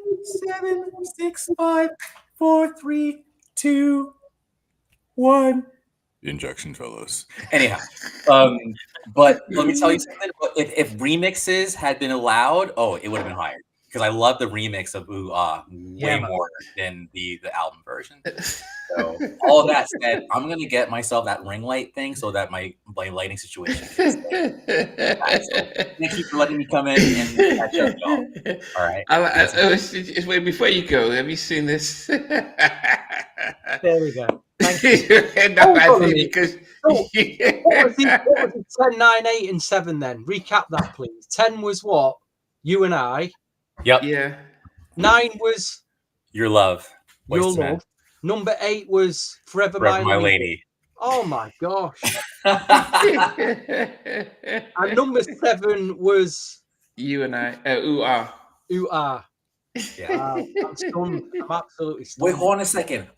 7, 6, 5, 4, 3, 2, 1. Injection, fellows. Anyhow, but let me tell you something. If remixes had been allowed, it would have been higher because I love the remix of Ooh Ah way more than the album version. So all of that said, I'm gonna get myself that ring light thing so that my lighting situation can stay. So thank you for letting me come in and catch up, y'all. All right. Wait, before you go, have you seen this? There we go. Thank you. No, I think because what was it? 10, 9, 8, and 7 then? Recap that, please. 10 was what? You and I. Yep. Yeah. 9 was Your Love. Your Love. Number 8 was Forever My Lady. Oh my gosh. And number 7 was You and I. Ooh Ah. Ooh Ah. Yeah. I'm stunned. I'm absolutely stunned. Wait, hold on a second.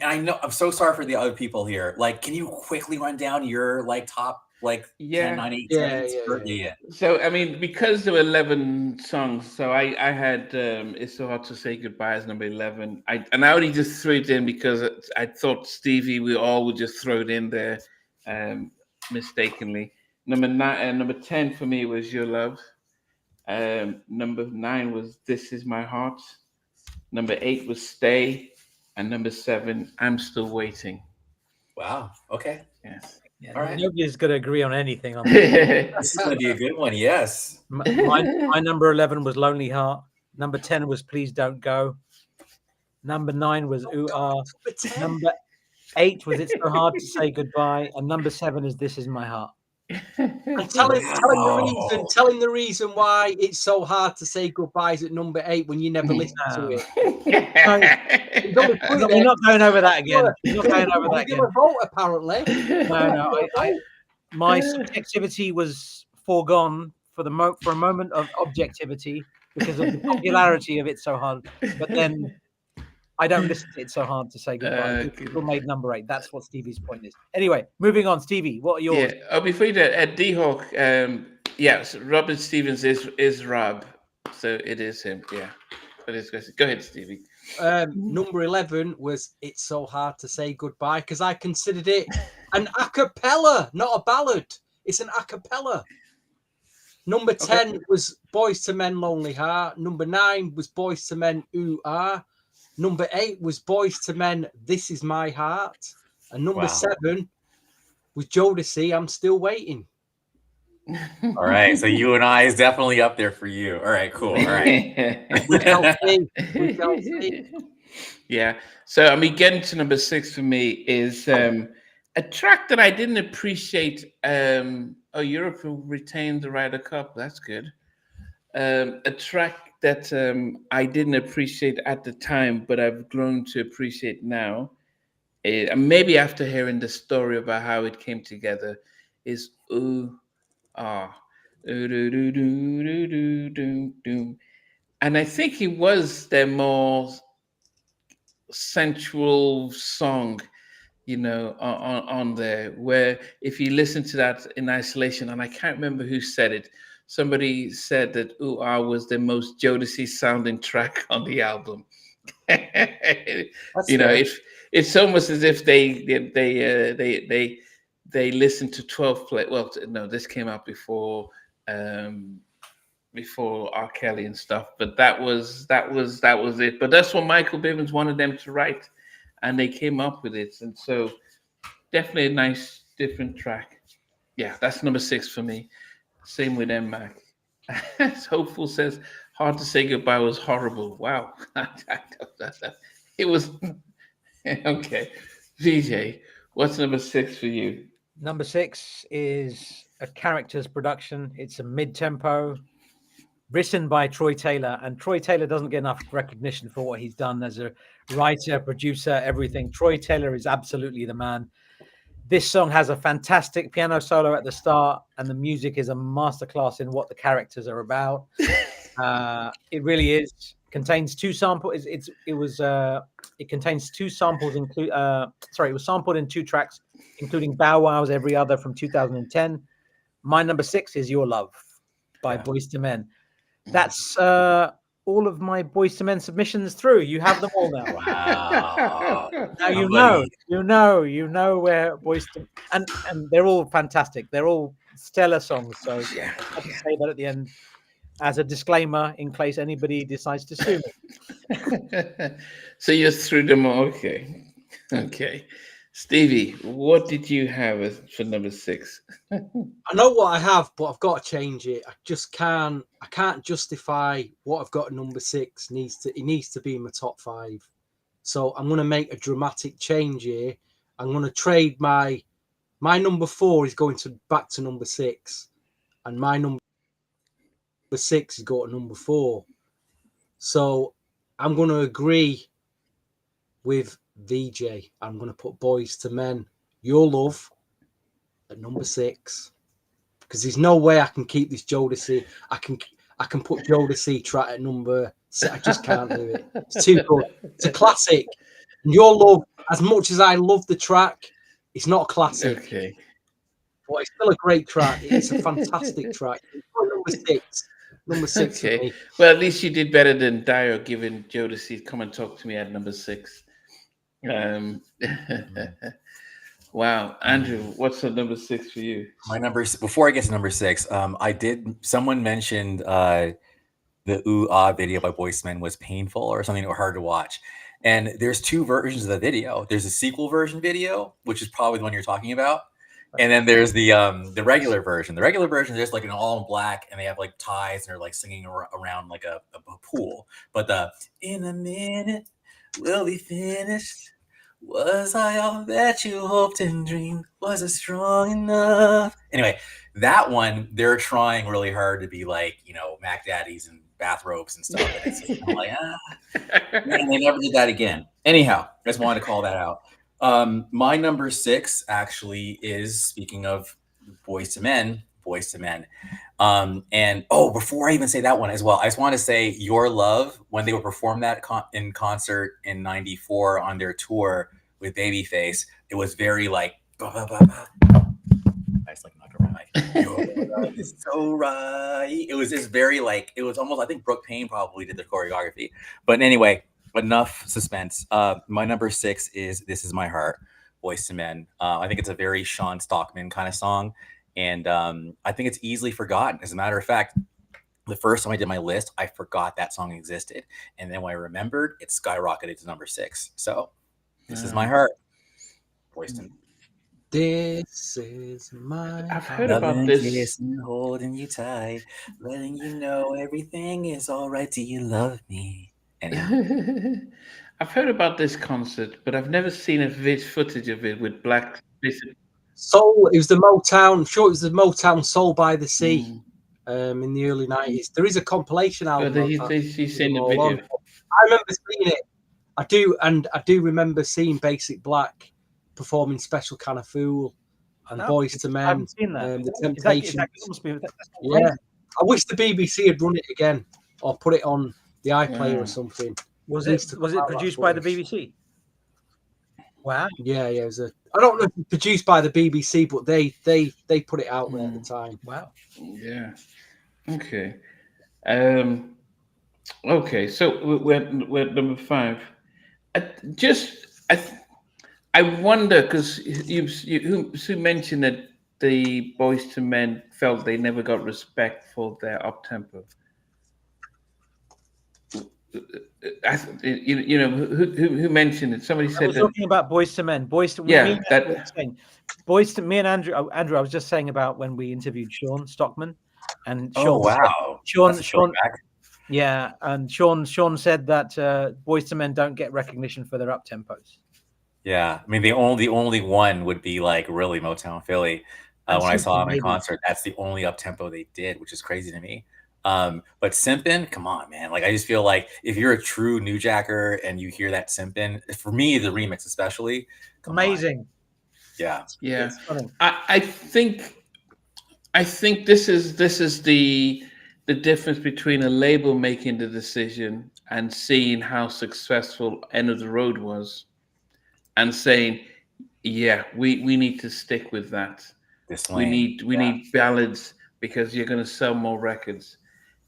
I know I'm so sorry for the other people here. Like, can you quickly run down your top 10, 9, 8, 10? Yeah. So I mean, because there were 11 songs, so I had It's So Hard to Say Goodbye as number 11. I only just threw it in because I thought Stevie, we all would just throw it in there mistakenly. Number 9, number 10 for me was Your Love. Number 9 was This Is My Heart. Number 8 was Stay, and number 7, I'm Still Waiting. Wow. Okay. Yes. Yeah, all right. Nobody's going to agree on anything on this. This is going to be a good one. Yes. My number 11 was Lonely Heart. Number 10 was Please Don't Go. Number 9 was Ooh Ah. Number 8 was It's So Hard to Say Goodbye, and number 7 is This Is My Heart. And tell him the reason why it's so hard to say goodbyes at number 8 when you never listen to it. We're not going over that again. We're not going over that again. You're going to vote, apparently. No. My subjectivity was foregone for a moment of objectivity because of the popularity of It's So Hard. But then I don't listen to It's So Hard to Say Goodbye. People made number 8. That's what Stevie's point is. Anyway, moving on. Stevie, what are yours? Yeah. Oh, before you do that, D-Hawk, yes, Robert Stevens is Rob. So it is him. Yeah. It is. Go ahead, Stevie. Number 11 was It's So Hard to Say Goodbye because I considered it an a cappella, not a ballad. It's an a cappella. Number 10 was Boyz II Men, Lonely Heart. Number 9 was Boyz II Men, Ooh Ah. Number 8 was Boyz II Men, This Is My Heart. And number 7 was Jodeci, I'm Still Waiting. All right. So You and I is definitely up there for you. All right, cool. All right. We shall see. Yeah. So I mean, getting to number 6 for me is a track that I didn't appreciate. Europe retained the Ryder Cup. That's good. A track that I didn't appreciate at the time, but I've grown to appreciate now. And maybe after hearing the story about how it came together, is Ooh Ah. And I think it was their more sensual song, on there, where if you listen to that in isolation, and I can't remember who said it, somebody said that Ooh Ah was the most Jodeci sounding track on the album. It's almost as if they they listened to 12 play. Well, no, this came out before R. Kelly and stuff. But that was it. But that's what Michael Bivins wanted them to write, and they came up with it. And so definitely a nice different track. Yeah, that's number 6 for me. Same with M Mac. As Hopeful says, hard to say goodbye was horrible. Wow. It was okay. VJ, what's number 6 for you? Number 6 is a character's production. It's a mid-tempo, written by Troy Taylor, and Troy Taylor doesn't get enough recognition for what he's done as a writer, producer, everything. Troy Taylor is absolutely the man. This song has a fantastic piano solo at the start, and the music is a masterclass in what the characters are about. It really is. Contains 2 samples. It contains 2 samples. It was sampled in 2 tracks, including Bow Wow's "Every Other" from 2010. My number 6 is "Your Love" by Boyz II Men. That's all of my Boyz II Men submissions through. You have them all now. Wow. Now you know where Boyz II, and they're all fantastic. They're all stellar songs. So I have to say that at the end as a disclaimer in case anybody decides to sue me. So you're through them all. Okay. Stevie, what did you have for number 6? I know what I have, but I've got to change it. I just can't. I can't justify what I've got at number 6. It needs to be in my top 5. So I'm going to make a dramatic change here. I'm going to trade my number 4 is going back to number 6, and my number 6 is going to number 4. So I'm going to agree with VJ. I'm going to put Boyz II Men, Your Love, at number 6, because there's no way I can keep this Jodeci. I can put Jodeci track at number 6. I just can't do it. It's too good. It's a classic. And Your Love, as much as I love the track, it's not a classic. Okay. But it's still a great track. It's a fantastic track. Number 6. Number 6. Okay. Well, at least you did better than Dio giving Jodeci "Come and Talk to Me" at number 6. Wow, Andrew, what's the number 6 for you? My before I get to number 6, someone mentioned the Ooh Ah video by Boyz II Men was painful or something, or hard to watch. And there's 2 versions of the video. There's a sequel version video, which is probably the one you're talking about. And then there's the regular version. The regular version, there's like an all in black, and they have like ties, and they're like singing around like a pool. But the "In a minute we'll be finished. Was I all that you hoped and dreamed? Was it strong enough?" Anyway, that one, they're trying really hard to be like, Mac Daddies and bathrobes and stuff. And it's just like, and they never did that again. Anyhow, I just wanted to call that out. My number 6 actually is, speaking of Boyz II Men. And before I even say that one as well, I just want to say Your Love, when they would perform that in concert in '94 on their tour with Babyface, it was very like, bah, bah, bah, bah. I just like knocked over my mic. Your love is so right. It was just very like, it was almost, I think Brooke Payne probably did the choreography. But anyway, enough suspense. My number 6 is "This Is My Heart," Boyz II Men. I think it's a very Sean Stockman kind of song. And I think it's easily forgotten. As a matter of fact, the first time I did my list, I forgot that song existed. And then when I remembered, it skyrocketed to number 6. So This Is My Heart, Boyz II Men. This is my I've heard about this. Kissing, holding you tight, letting you know everything is all right. Do you love me? Anyway. I've heard about this concert, but I've never seen a footage of it with black. Soul. It was the Motown. I'm sure it was the Motown "Soul by the Sea" in the early '90s. There is a compilation album. He's seen the video. I remember seeing it. I do remember seeing Basic Black performing "Special Kind of Fool" and Boyz II Men. I haven't seen that. The Temptations. Yeah. I wish the BBC had run it again or put it on the iPlayer or something. Was it produced by the BBC? Wow. Yeah. It was I don't know if it's produced by the BBC, but they put it out there at the time. Wow. Yeah. Okay. Okay. So we're number 5. I I wonder because who mentioned that the Boyz II Men felt they never got respect for their up tempo. You know who mentioned it? Somebody I said was that. talking about Boyz II Men. Boyz II, Yeah, me and that- Andrew were saying, Boyz II, me and Andrew. I was just saying about when we interviewed Sean Stockman, and Oh Sean, wow, Sean, that's a Sean, throwback. yeah, and Sean said that Boyz II Men don't get recognition for their up tempos. Yeah, I mean the only one would be like really Motown Philly. And When I saw them in maybe. concert, that's the only up tempo they did, which is crazy to me. But Simpin, come on, man! Like I just feel like if you're a true New Jacker and you hear that Simpin, for me the remix especially, come on. Amazing. Yeah, Yeah. It's funny. I think this is the difference between a label making the decision and seeing how successful End of the Road was, and saying, yeah, we need to stick with that. this We lane. need ballads because you're going to sell more records,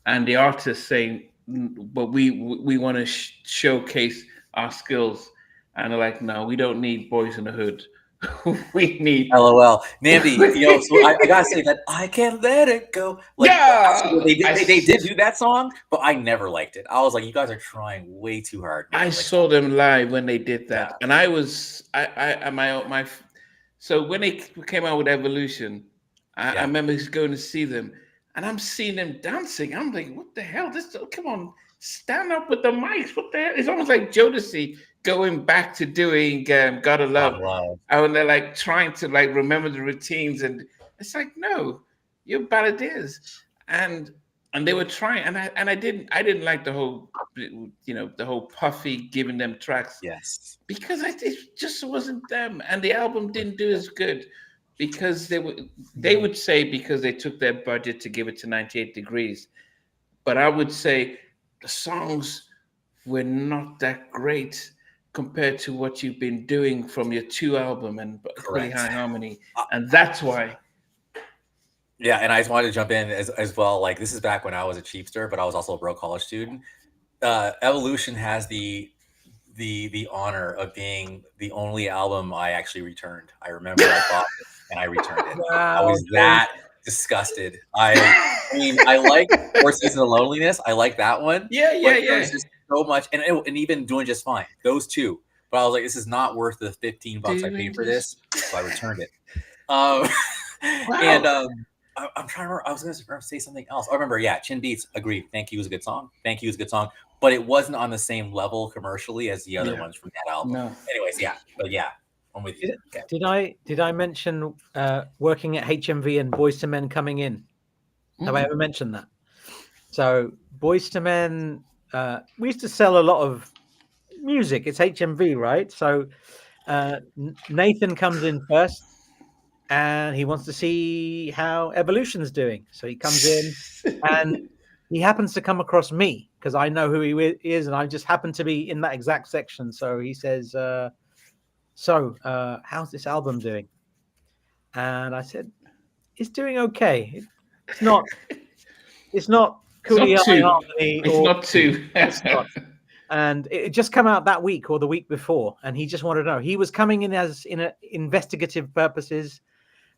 and the artist saying, but we want to showcase our skills, and they're like, no, we don't need Boys in the Hood. We need LOL. Nambi, so I gotta say that I can't let it go. Like, Yeah! they did do that song, but I never liked it. I was like, you guys are trying way too hard. I saw them live when they did that, and I was my so when they came out with Evolution, I remember going to see them, and I'm seeing them dancing. I'm like, what the hell? Come on, stand up with the mics. What the hell? It's almost like Jodeci going back to doing Gotta Love. And they're like trying to like remember the routines, and it's like, no, you're balladeers. And they were trying, and I didn't like the whole, the whole Puffy giving them tracks. Yes. Because it just wasn't them, and the album didn't do as good because they would say because they took their budget to give it to 98 Degrees, but I would say the songs were not that great compared to what you've been doing from your 2 album and Holy High Harmony, and that's why. Yeah, and I just wanted to jump in as well. Like this is back when I was a cheapster, but I was also a broke college student. Evolution has the honor of being the only album I actually returned. I remember I bought it and I returned it. Wow, I was that disgusted. I mean, I like 4 Seasons of Loneliness. I like that one. Yeah. There's just so much, and even doing just fine. Those two, but I was like, this is not worth the $15 I paid for this, so I returned it. Wow. And I'm trying to remember. I was going to say something else. I remember. Yeah, Chin Beats. Agreed. Thank You was a good song. Thank You was a good song, but it wasn't on the same level commercially as the other ones from that album. No. Anyways, yeah, but yeah, I'm with you. Okay. Did I mention working at HMV and Boyz II Men coming in? Have I ever mentioned that? So Boyz II Men, we used to sell a lot of music. It's HMV, right? So Nathan comes in first, and he wants to see how Evolution's doing. So he comes in, and he happens to come across me because I know who he is, and I just happen to be in that exact section. So he says, so how's this album doing? And I said, it's doing okay. It's not Cooley High Harmony. It's not too. It's not. And it just come out that week or the week before, and he just wanted to know. He was coming in as investigative purposes,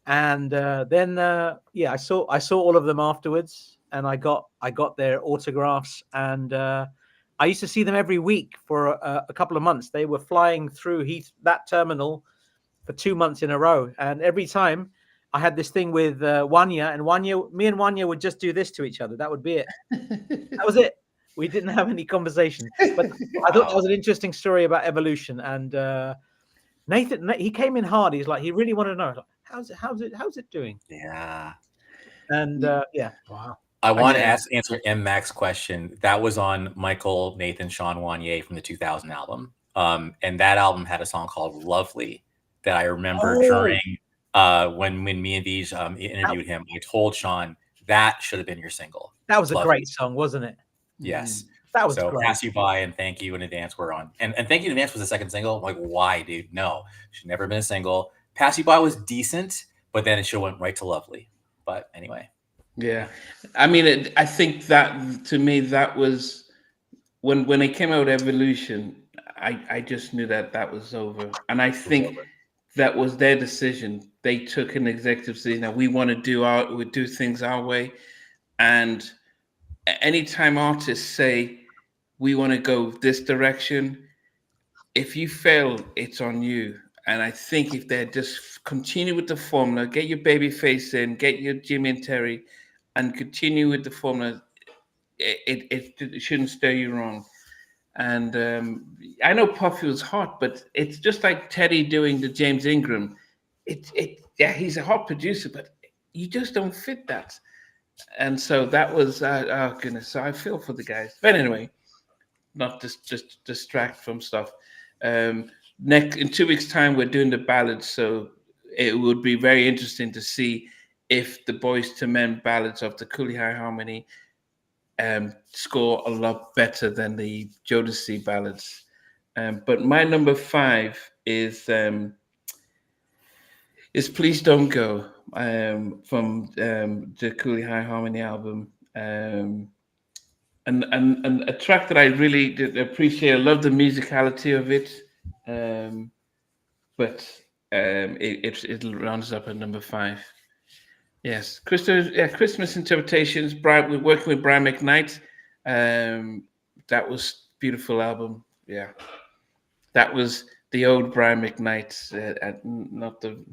and then I saw all of them afterwards, and I got their autographs, and I used to see them every week for a couple of months. They were flying through that terminal for 2 months in a row, and every time I had this thing with Wanya, and me and Wanya would just do this to each other. That would be it. That was it. We didn't have any conversation. But I thought that was an interesting story about Evolution. And Nathan, he came in hard. He's like, he really wanted to know, like, how's it doing? Yeah. And yeah. Wow. I want to answer M Mac's question. That was on Michael, Nathan, Sean Wanye from the 2000 album. And that album had a song called Lovely that I remember during when me and Vij interviewed him. I told Sean that should have been your single. That was Lovely. A great song, wasn't it? Yes. That was so great. Pass You By and Thank You in Advance were on. And Thank You in Advance was the second single. I'm like, why, dude? No, should never been a single. Pass You By was decent, but then it should have went right to Lovely. But anyway. Yeah. I mean, I think that to me, that was when they came out with Evolution, I just knew that was over, and I think that was their decision. They took an executive decision that we want to do things our way, and anytime artists say we want to go this direction, if you fail, it's on you. And I think if they just continue with the formula, get your babyface in, get your Jimmy and Terry, and continue with the formula, it shouldn't steer you wrong. And I know Puffy was hot, but it's just like Teddy doing the James Ingram. Yeah, he's a hot producer, but you just don't fit that. And so that was oh goodness. So I feel for the guys. But anyway, not just distract from stuff. Next in 2 weeks' time, we're doing the ballads, so it would be very interesting to see if the Boys to Men ballads of the Cooley High Harmony score a lot better than the Jodeci ballads. But my number 5 is Please Don't Go from the Cooley High Harmony album. And a track that I really did appreciate. I love the musicality of it, but it rounds up at number 5. Yes, Christmas interpretations. We're working with Brian McKnight. That was beautiful album. Yeah, that was the old Brian McKnight, not the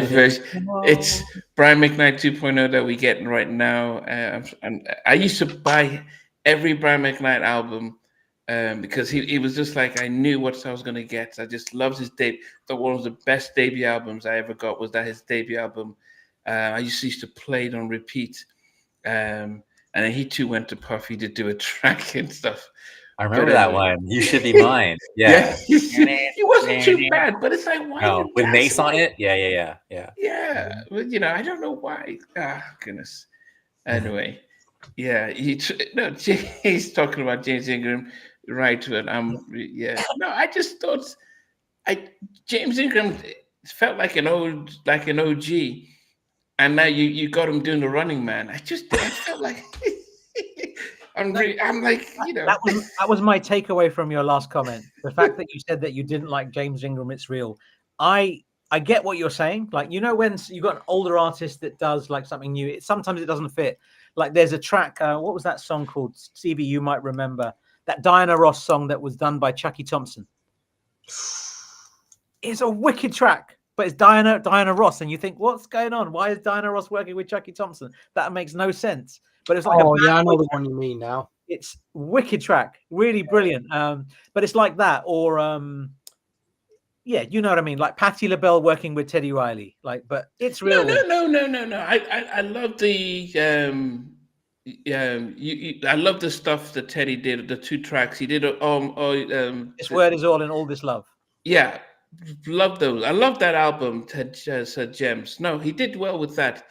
version. It's Brian McKnight 2.0 that we're getting right now. And I used to buy every Brian McKnight album because he was just like, I knew what I was going to get. I just loved his debut. Thought one of the best debut albums I ever got was his debut album. I used to play it on repeat. And then he too went to Puffy to do a track and stuff. I remember that one. You Should Be Mine. Yeah. He wasn't too bad, but it's like, why? No, with Mace on it? Yeah. Yeah, but I don't know why. Goodness. Anyway, yeah, he's talking about James Ingram, right? But no, I just thought James Ingram felt like an OG, and now you got him doing the Running Man. I felt like. I'm like, that was my takeaway from your last comment. The fact that you said that you didn't like James Ingram, it's real. I get what you're saying. Like, when you got an older artist that does like something new, sometimes it doesn't fit. Like there's a track, what was that song called? Stevie, you might remember that Diana Ross song that was done by Chucky Thompson. It's a wicked track, but it's Diana Ross, and you think, what's going on? Why is Diana Ross working with Chucky Thompson? That makes no sense. But it's like, I know the one you mean now. It's wicked track, really brilliant. But it's like that, or you know what I mean, like Patti LaBelle working with Teddy Riley, but it's real. No. I love the I love the stuff that Teddy did. The 2 tracks he did. This Word Is All in All This Love. Yeah, love those. I love that album. Ted said Gems. No, he did well with that.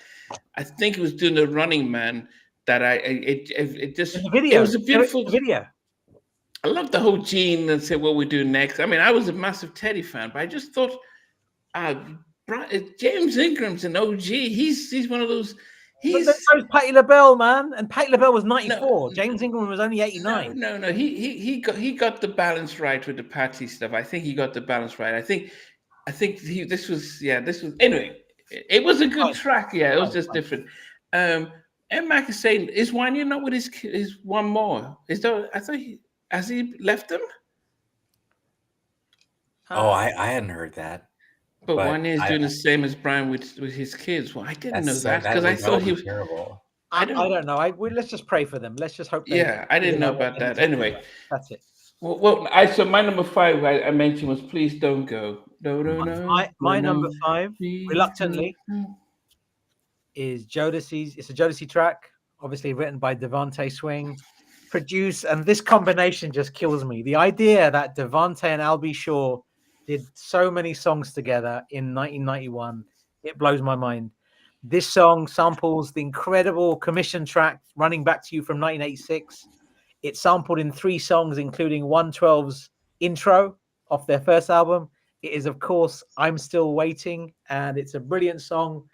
I think he was doing the Running Man. That it just video. It was a beautiful video. I love the whole Gene and say what we do next. I mean, I was a massive Teddy fan, but I just thought James Ingram's an OG. He's one of those. But so was Patti LaBelle, man, and Patti LaBelle was 94. James Ingram was only 89. No. He got the balance right with the Patti stuff. I think he got the balance right. I think this was anyway. It was a good track. Yeah, it was just different. And Mac is saying, is Wanya not with his one more? I thought has he left them? Oh, I hadn't heard that. But Wanya is doing the same as Brian with his kids. Well, I didn't know that because I thought he was terrible. I don't know. Let's just pray for them. Let's just hope. I didn't know about that. Anyway, that's it. Well, so my number 5 I mentioned was Please Don't Go. No. My number 5, reluctantly, is Jodeci's. It's a Jodeci track, obviously written by Devante Swing, produced, and this combination just kills me. The idea that Devante and Albie Shaw did so many songs together in 1991, it blows my mind. This song samples the incredible commission track Running Back to You from 1986. It's sampled in 3 songs, including 112's intro off their first album. It is, of course, I'm Still Waiting, and it's a brilliant song.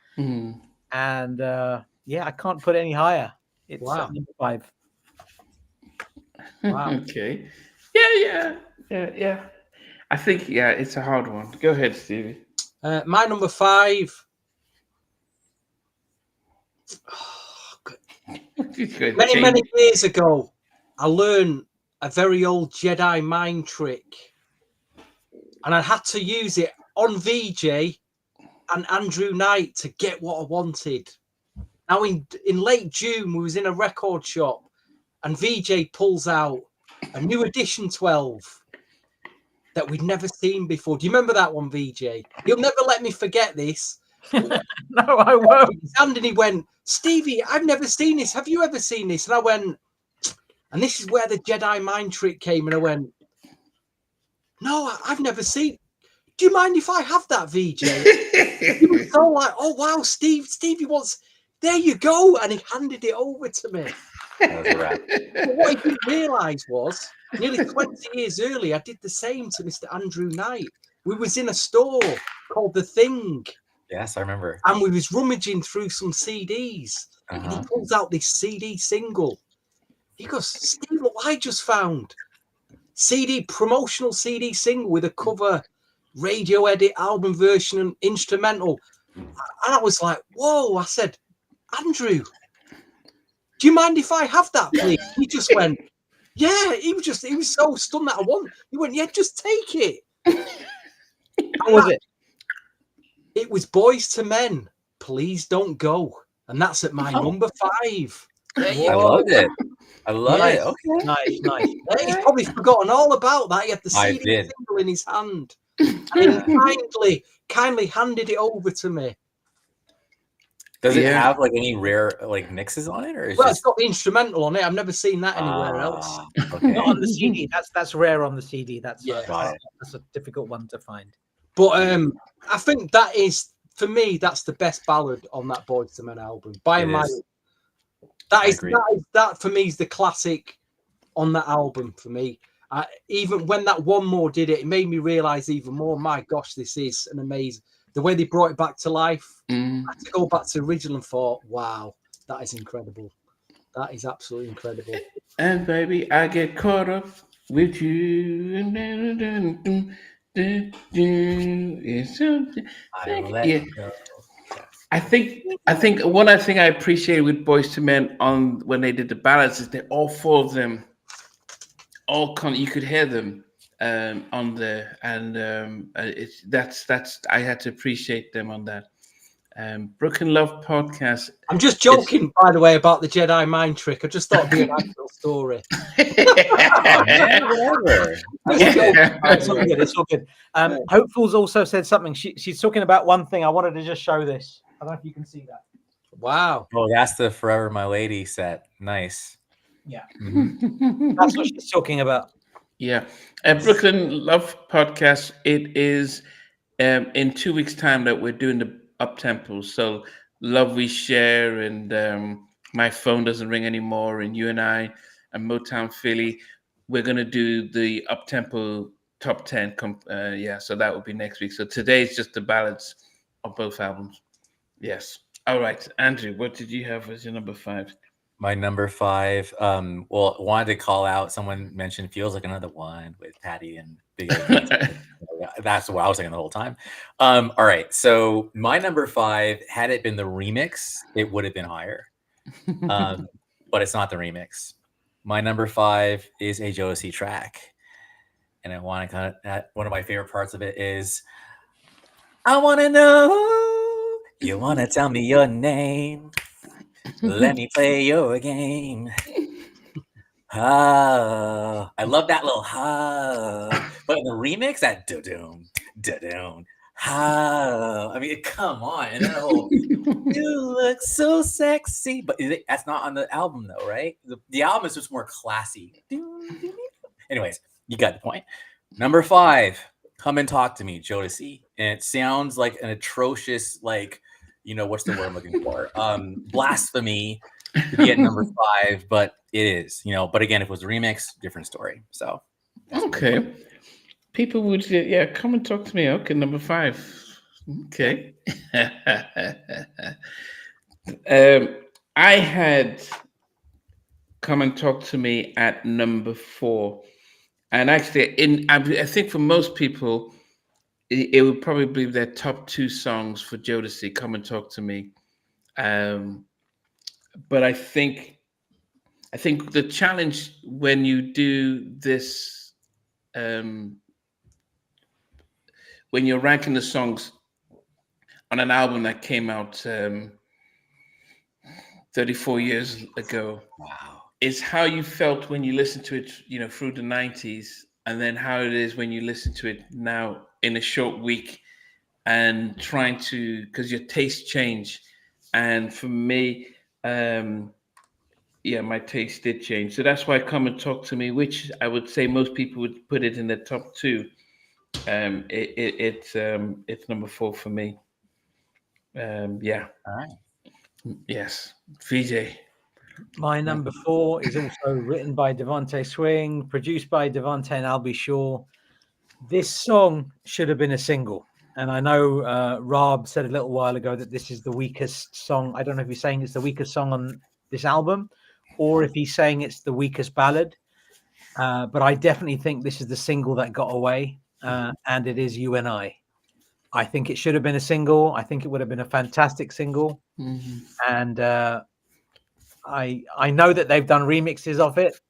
And I can't put it any higher. It's number 5. Wow. Okay. Yeah. I think it's a hard one. Go ahead, Stevie. My number 5. Many years ago, I learned a very old Jedi mind trick, and I had to use it on VJ and Andrew Knight to get what I wanted. Now, in late June, we was in a record shop, and VJ pulls out a new edition 12 that we'd never seen before. Do you remember that one, VJ? You'll never let me forget this. No, I won't. And he went, Stevie, I've never seen this. Have you ever seen this? And I went, and this is where the Jedi mind trick came. And I went, no, I've never seen. Do you mind if I have that, VJ? He was so like, oh, wow, Stevie wants, there you go. And he handed it over to me. That was a wrap. But what he didn't realise was, nearly 20 years earlier, I did the same to Mr. Andrew Knight. We was in a store called The Thing. Yes, I remember. And we was rummaging through some CDs. And he pulls out this CD single. He goes, Steve, what I just found. Promotional CD single with a cover, radio edit, album version, and instrumental. And I was like, whoa. I said, Andrew, do you mind if I have that, please? He just went, yeah. He was so stunned that I won. He went, yeah, just take it. What was it? It was Boyz II Men, Please Don't Go. And that's at my number 5. I loved it. I love it. Okay. Nice. He's probably forgotten all about that. He had the CD single in his hand. And he kindly handed it over to me. Does it have like any rare like mixes on it, or it's got the instrumental on it? I've never seen that anywhere else. Okay. Not on the CD. That's rare on the CD. That's a difficult one to find. But I think that is, for me, that's the best ballad on that Boyz II Men album. By my, that for me is the classic on that album for me. Even when that One More did it, it made me realize even more. My gosh, this is an amazing. The way they brought it back to life. I had to go back to the original and thought, wow, that is incredible. That is absolutely incredible. And baby, I get caught up with you. I think one thing I appreciate with Boyz II Men on when they did the ballads is that all 4 of them, you could hear them on there, and that's I had to appreciate them on that. Broken Love podcast. I'm just joking, by the way, about the Jedi mind trick. I just thought it'd be an actual story. It's all good. Hopeful's also said something. She's talking about one thing. I wanted to just show this. I don't know if you can see that. Wow. Oh, that's the Forever My Lady set. Nice. Yeah. That's what she's talking about. Yeah. Brooklyn Love podcast. It is in 2 weeks' time that we're doing the up tempo. So Love We Share and My Phone Doesn't Ring Anymore and You and I and Motown Philly. We're gonna do the up tempo top 10. So that will be next week. So today's just the ballads of both albums. Yes. All right, Andrew, what did you have as your number 5? My number 5. Well, wanted to call out. Someone mentioned "Feels Like Another One" with Patty and Big. That's what I was thinking the whole time. All right, so my number 5, had it been the remix, it would have been higher. But it's not the remix. My number 5 is a Jodeci track, and I want to one of my favorite parts of it is, I want to know. You want to tell me your name? Let me play your game. I love that little but in the remix, that da-doom, da-doom, I mean, come on. And that whole, you look so sexy. But that's not on the album, though, right? The album is just more classy. Anyways, you got the point. Number 5, Come and Talk to Me, Jodeci. And it sounds like an atrocious, like, what's the word I'm looking for? Blasphemy to be at number 5, but it is, but again, if it was a remix, different story. So okay. People would say, Come and Talk to Me. Okay, number 5. Okay. I had Come and Talk to Me at number 4. And actually, I think for most people, it would probably be their top 2 songs for Jodeci. Come and Talk to Me. But I think the challenge when you do this, when you're ranking the songs on an album that came out 34 years ago, Wow. is how you felt when you listened to it, through the 90s, and then how it is when you listen to it now in a short week, and trying to, because your tastes change. And for me, my taste did change. So that's why Come and Talk to Me, which I would say most people would put it in the top 2. It's number 4 for me. Yeah. All right. Yes. VJ. My number 4 is also written by Devontae Swing, produced by Devontae and Albie Shaw. This song should have been a single. And I know Rob said a little while ago that this is the weakest song. I don't know if he's saying it's the weakest song on this album, or if he's saying it's the weakest ballad. But I definitely think this is the single that got away, and it is You and I. I think it should have been a single. I think it would have been a fantastic single. Mm-hmm. And I know that they've done remixes of it,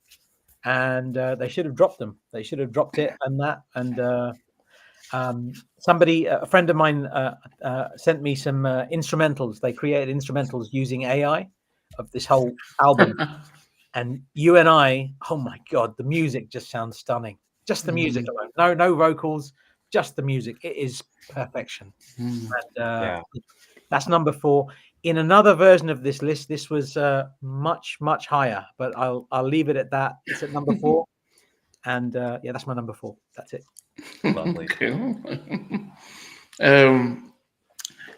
and they should have dropped them. They should have dropped it and that. And somebody, a friend of mine, sent me some instrumentals. They created instrumentals using AI of this whole album. And You and I, oh my God, the music just sounds stunning. Just the music alone. No vocals, just the music. It is perfection. And that's number 4. In another version of this list, this was much, much higher, but I'll leave it at that. It's at number 4. And that's my number 4. That's it. Lovely.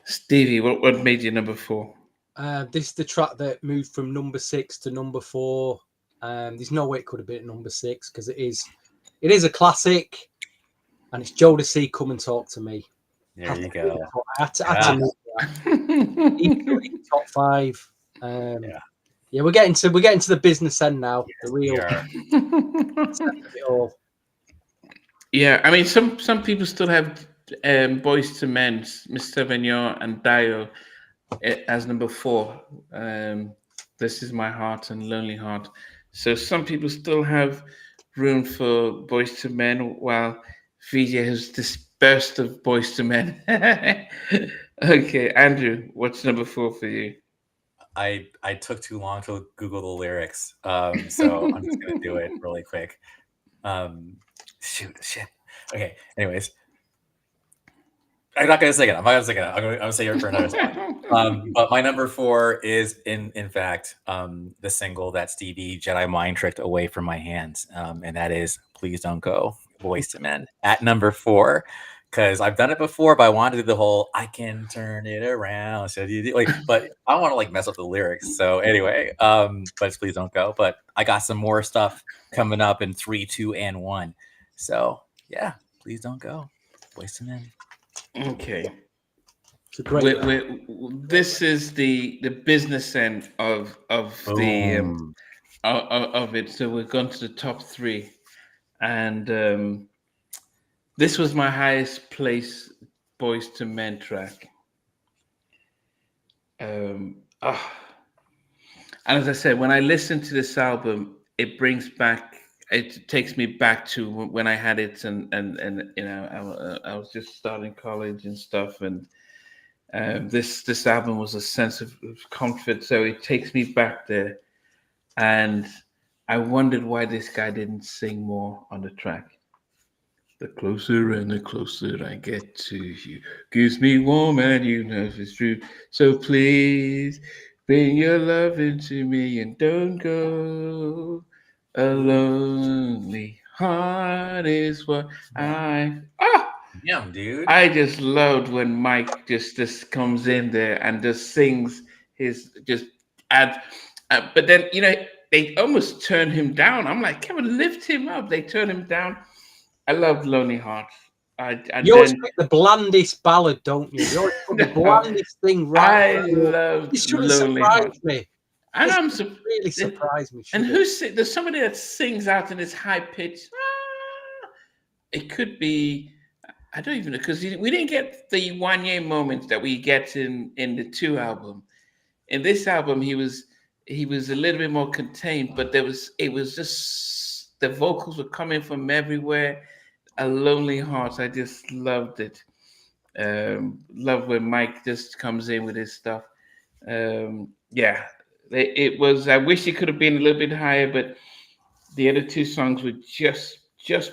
Stevie, what made you number 4? This is the track that moved from number 6 to number 4. There's no way it could have been at number 6 because it is a classic, and it's Jodeci, Come and Talk to Me. There you go. I had to move that. Top 5. We're getting to the business end now. Yes, the real. It all. Yeah, I mean, some people still have Boyz II Men, Mr. Vignon and Dio as number 4. This Is My Heart and Lonely Heart. So some people still have room for Boyz II Men, while VJ has dispersed of Boyz II Men. Okay, Andrew, what's number 4 for you? I took too long to Google the lyrics, so I'm just gonna do it really quick. Shit. Okay. Anyways, I'm not gonna sing it. I'm gonna say it for another song. But my number 4 is in fact the single that Stevie Jedi mind tricked away from my hands, and that is "Please Don't Go," Boyz II Men at number 4. Because I've done it before, but I wanted to do the whole "I can turn it around." So but I don't want to mess up the lyrics. So anyway, but it's "Please Don't Go." But I got some more stuff coming up in 3, 2, and 1. So yeah, "Please Don't Go," Boyz II Men. Okay. It's a great. This is the business end of the of it. So we're going to the top 3, and this was my highest place Boyz II Men track. And as I said, when I listen to this album, it takes me back to when I had it, and I was just starting college and stuff, and this album was a sense of comfort, so it takes me back there. And I wondered why this guy didn't sing more on the track. The closer and the closer I get to you, keeps me warm, and you know it's true. So please bring your love into me and don't go. A lonely heart is what Yeah, dude. I just loved when Mike just comes in there and just sings but then they almost turn him down. I'm like, come on, lift him up. They turn him down. I love Lonely Hearts. You always pick the blandest ballad, don't you? You always put the blandest thing right. I love This really Lonely Hearts. surprised me. And This really surprised me. And there's somebody that sings out in this high pitch. it could be. I don't even know because we didn't get the 1 year moments that we get in the 2 album. In this album, he was a little bit more contained, but it was just the vocals were coming from everywhere. A Lonely Heart, I just loved it. Love when Mike just comes in with his stuff. Yeah, it was. I wish it could have been a little bit higher, but the other 2 songs were just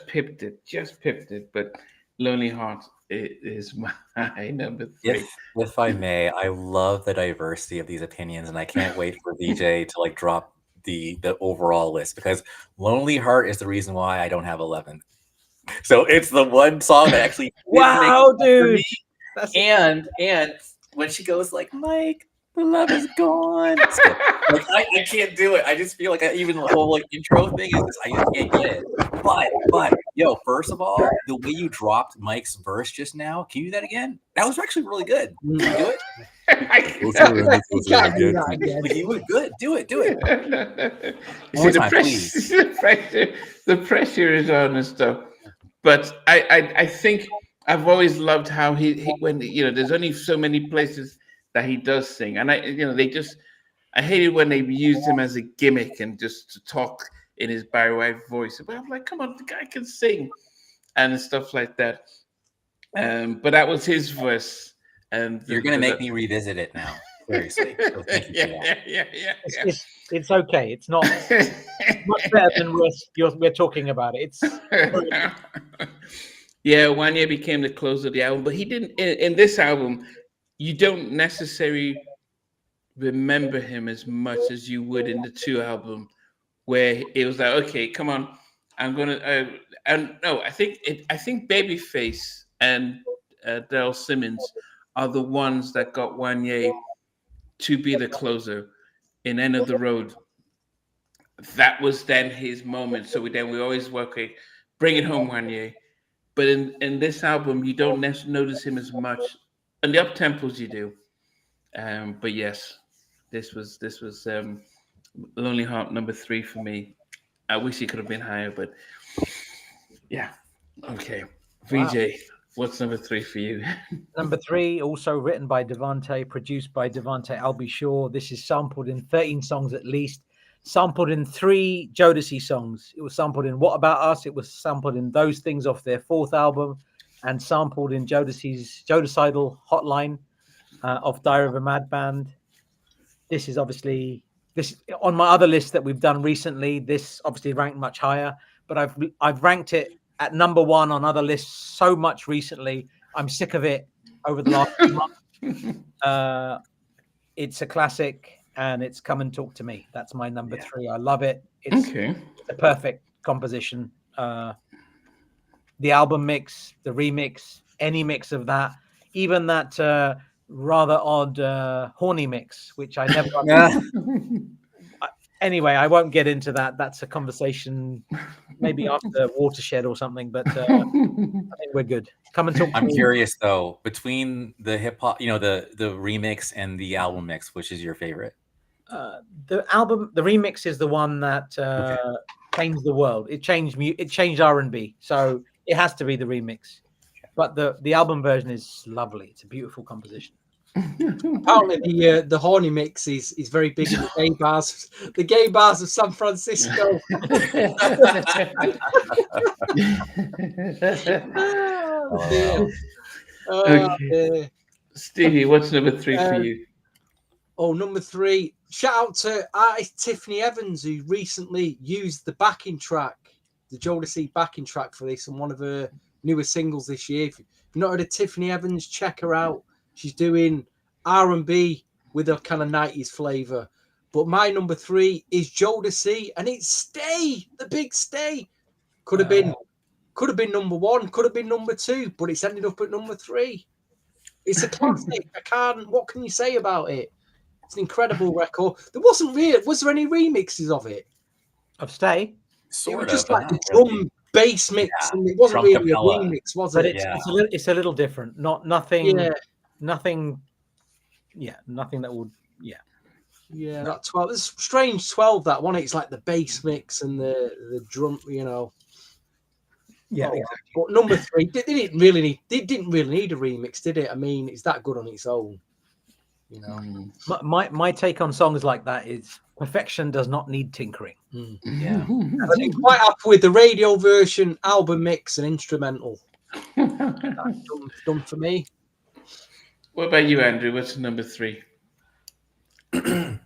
pipped it. But Lonely Heart is my number 3. If I may, I love the diversity of these opinions, and I can't wait for VJ to like drop the overall list, because Lonely Heart is the reason why I don't have 11. So it's the one song that actually Wow, dude. That's and when she goes like, Mike, the love is gone. So, like, I can't do it. I just feel like even the whole like intro thing is I just can't get it. But yo, first of all, the way you dropped Mike's verse just now, can you do that again? That was actually really good. Can you do it? You were good. Do it. You see, the pressure is on and stuff. But I think I've always loved how he when there's only so many places that he does sing, and I hated when they used him as a gimmick and just to talk in his Barry White voice. But I'm like, come on, the guy can sing and stuff like that. But that was his verse, and you're gonna make me revisit it now. Seriously. So thank you for that. Yeah. It's okay. It's not much better than we're talking about it. It's yeah. 1 year became the close of the album, but he didn't. In this album, you don't necessarily remember him as much as you would in the 2 album, where it was like, okay, come on, I'm gonna. No, I think Babyface and Daryl Simmons are the ones that got 1 year to be the closer in End of the Road. That was then his moment. So we always work, okay, bring it home 1 year. But in this album, you don't notice him as much. And the up tempos you do. But yes, this was Lonely Heart number 3 for me. I wish it could have been higher, but yeah. Okay. Wow. VJ, what's number 3 for you? Number 3, also written by Devante, produced by Devante Albee Shaw. This is sampled in 13 songs at least, sampled in 3 Jodeci songs. It was sampled in What About Us? It was sampled in Those Things off their 4th album, and sampled in Jodeci's Jodecidal Hotline of Diary of a Mad Band. This is obviously on my other list that we've done recently. This obviously ranked much higher, but I've ranked it at number 1 on other lists so much recently. I'm sick of it over the last month. It's a classic, and it's Come and Talk to Me. That's my number 3. I love it. It's a perfect composition. The album mix, the remix, any mix of that, even that rather odd horny mix, which I never anyway, I won't get into that. That's a conversation maybe after Watershed or something, but I think we're good. Come and talk to I'm me. curious though, between the hip hop, the remix and the album mix, which is your favorite? The remix is the one that changed the world. It changed R&B, so it has to be the remix. But the album version is lovely. It's a beautiful composition. Apparently, the horny mix is very big in the gay bars of San Francisco. Okay. Stevie, what's number 3 for you? Oh, number 3. Shout out to artist Tiffany Evans, who recently used the backing track, the Jodeci backing track for this, and one of her newer singles this year. If you've not heard of Tiffany Evans, check her out. She's doing R&B with a kind of 90s flavor. But my number 3 is Jodeci, and it's Stay, the big Stay. Could have been number 1, could have been number 2, but it's ended up at number 3. It's a classic. What can you say about it? It's an incredible record. Was there any remixes of it? Of Stay? It was just like the drum bass mix, and it wasn't really a remix, was it? But it's a little different. Nothing that would. Yeah, that 12. It's strange 12. That one. It's like the bass mix and the drum. Yeah, Oh, exactly. but number 3, they didn't really need a remix, did it? I mean, it's that good on its own, you know. My take on songs like that is perfection does not need tinkering. Yeah. I'm quite happy with the radio version, album mix, and instrumental. Done for me. What about you, Andrew? What's number 3? I'm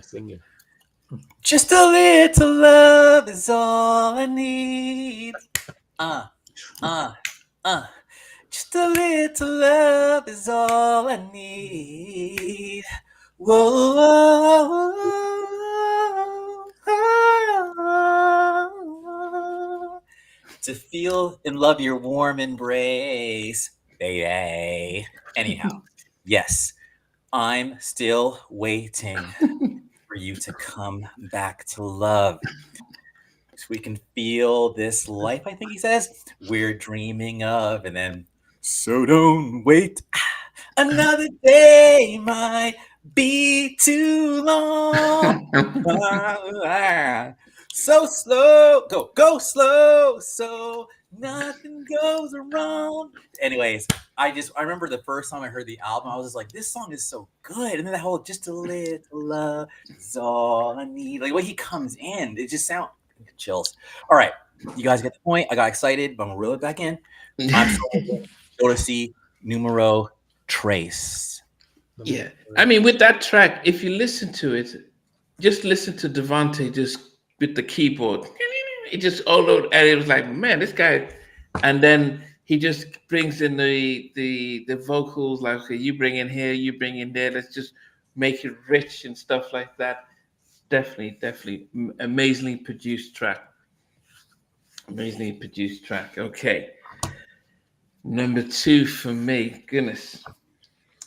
singing. Just a little love is all I need. Just a little love is all I need. Whoa. To feel and love your warm embrace, baby. Anyhow, yes, I'm still waiting for you to come back to love. So we can feel this life, I think he says, we're dreaming of. And then, so don't wait. Another day might be too long. So slow, go slow, so nothing goes wrong. Anyways, I remember the first time I heard the album, I was just like, this song is so good. And then that whole just a little love is all I need. Like, when he comes in, it just sounds chills. All right, you guys get the point. I got excited, but I'm gonna reel it back in. I'm so Jodeci numero tres. Yeah, I mean, with that track, if you listen to it, just listen to Devante just with the keyboard. It just all over, and it was like, man, this guy. And then he just brings in the vocals, like, okay, you bring in here, you bring in there. Let's just make it rich and stuff like that. Definitely, amazingly produced track. Amazingly produced track. Okay, number 2 for me. Goodness.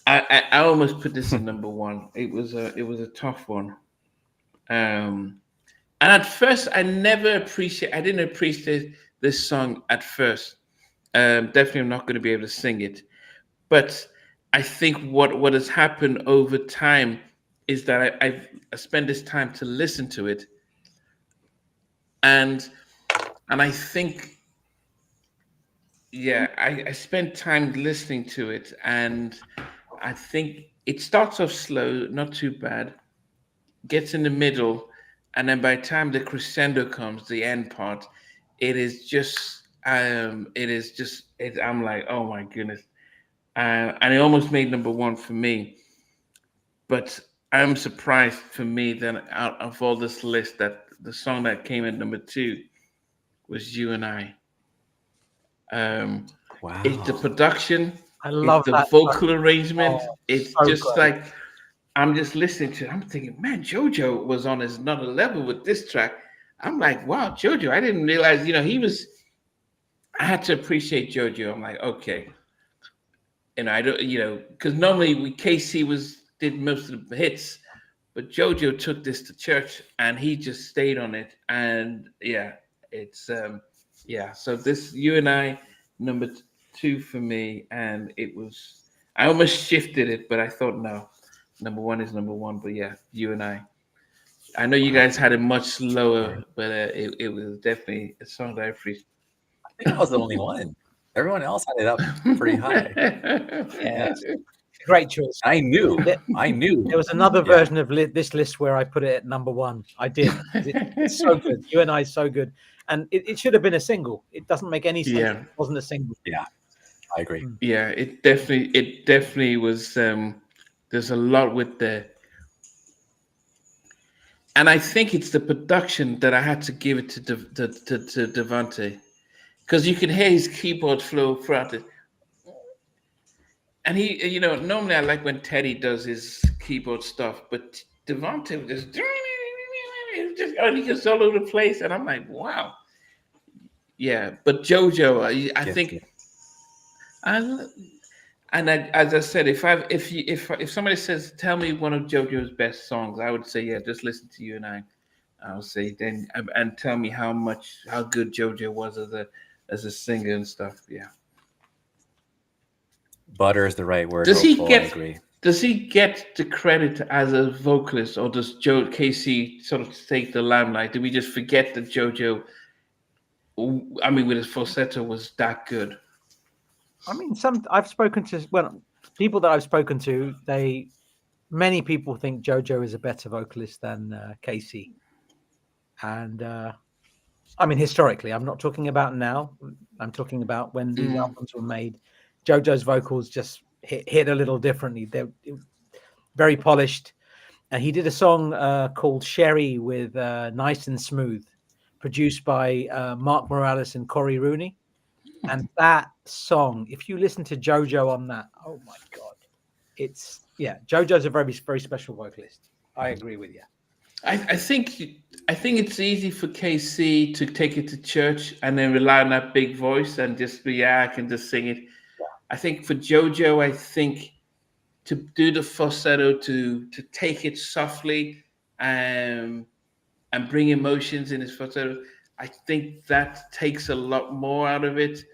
I almost put this in number 1. It was a tough one. And at first I didn't appreciate this song at first. Definitely I'm not going to be able to sing it. But I think what has happened over time is that I spent this time to listen to it. And I think, yeah, I spent time listening to it, and I think it starts off slow, not too bad, gets in the middle, and then by the time the crescendo comes, the end part, I'm like, oh my goodness. And it almost made number 1 for me. But I'm surprised for me that out of all this list, that the song that came at number 2 was You and I. Wow. It's the production. I love the that vocal song. arrangement. Oh, It's so just good. like, I'm just listening to it. I'm thinking, man, JoJo was on another level with this track. I'm like, wow, JoJo. I didn't realize, I had to appreciate JoJo. I'm like, okay. And I don't, because normally KC did most of the hits, but JoJo took this to church and he just stayed on it. And yeah, it's, So this, You and I, number 2 for me. And I almost shifted it, but I thought, no. Number 1 is number 1, but yeah, You and I. I know you guys had it much lower, but it was definitely a song that I appreciate. I think I was the only one. Everyone else had it up pretty high. Yeah. Great choice. I knew. There was another version of this list where I put it at number 1. I did. It's so good. You and I, so good. And it should have been a single. It doesn't make any sense. Yeah. It wasn't a single. Yeah, I agree. Yeah, it definitely was. There's a lot with and I think it's the production that I had to give it to Devante, because you can hear his keyboard flow throughout it. And he, normally I like when Teddy does his keyboard stuff, but Devante just and he gets all over the place, and I'm like, wow. Yeah, but JoJo, I think. As I said, if somebody says, tell me one of JoJo's best songs, I would say, yeah, just listen to You and I. I'll say then, and tell me how good JoJo was as a singer and stuff. Yeah. Butter is the right word. Does he agree. Does he get the credit as a vocalist, or does KC sort of take the limelight? Do we just forget that JoJo I mean, with his falsetto was that good. I mean, I've spoken to people that I've spoken to. Many people think Jojo is a better vocalist than Casey, and I mean historically. I'm not talking about now. I'm talking about when these albums were made. Jojo's vocals just hit a little differently. They're very polished. He did a song called Sherry with Nice and Smooth, produced by Mark Morales and Corey Rooney. And that song, if you listen to Jojo on that, oh my God, Jojo's a very, very special vocalist. I agree with you. I think it's easy for KC to take it to church and then rely on that big voice and just I can just sing it. I think for Jojo, I think to do the falsetto, to take it softly and bring emotions in his falsetto, I think that takes a lot more out of it.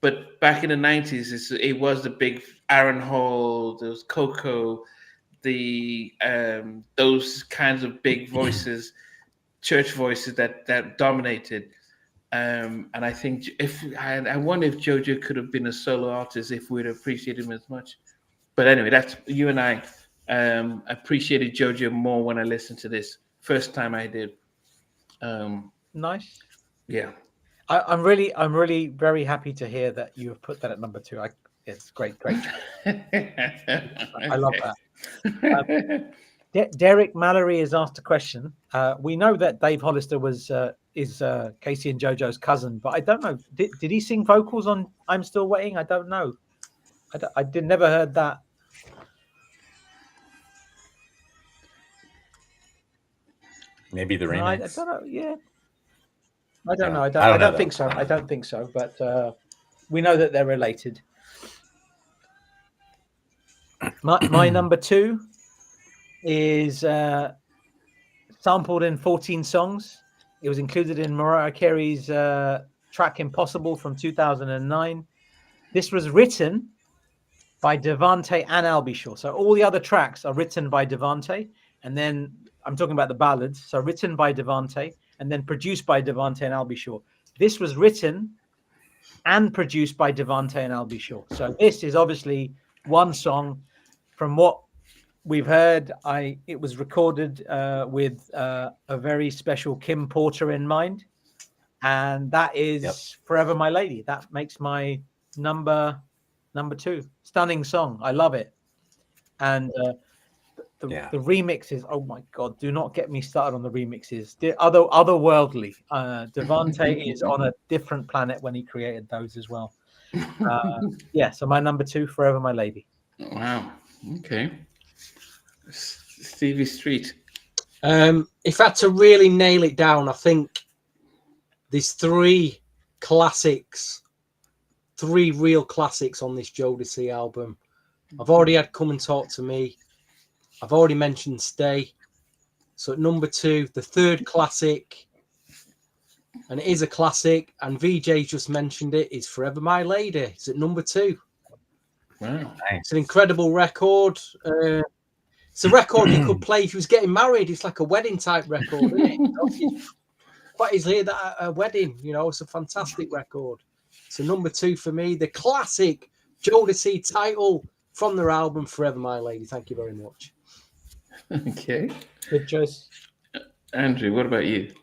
But back in the 90s, it was the big Aaron Hall, there was Coco, those kinds of big voices, church voices that dominated. And I think I wonder if Jojo could have been a solo artist if we'd appreciated him as much. But anyway, that's you and I appreciated Jojo more when I listened to this first time I did. Nice. Yeah. I'm really very happy to hear that you have put that at number 2. It's great. I love that. Derek Mallory has asked a question. We know that Dave Hollister is Casey and Jojo's cousin, but I don't know. Did he sing vocals on "I'm Still Waiting"? I don't know. I never heard that. Maybe the remix. I don't know. Yeah. I don't know. I don't don't think so. I don't think so. But we know that they're related. My number 2 is sampled in 14 songs. It was included in Mariah Carey's track "Impossible" from 2009. This was written by Devante and Albishaw. So all the other tracks are written by Devante, and then I'm talking about the ballads. So written by Devante, and then produced by Devante and Albishaw. This was written and produced by Devante and Albishaw. So this is obviously one song. From what we've heard, it was recorded with a very special Kim Porter in mind, and that is "Forever My Lady." That makes my number 2. Stunning song. I love it. And the remixes, oh my God, do not get me started on the remixes. Otherworldly. Devante is on a different planet when he created those as well. So my number 2, "Forever My Lady." Wow. Okay. Stevie Street. If I had to really nail it down, I think there's 3 real classics on this Jodeci album. I've already had "Come and Talk to Me." I've already mentioned "Stay." So at number 2, the third classic, and it is a classic, and VJ just mentioned it, is "Forever My Lady." It's at number 2. Wow. It's an incredible record. It's a record you could play if you was getting married. It's like a wedding type record, isn't it? Quite easily at a wedding, it's a fantastic record. So number 2 for me, the classic Jodeci title from their album "Forever My Lady." Thank you very much. Okay. Good choice. Andrew, what about you?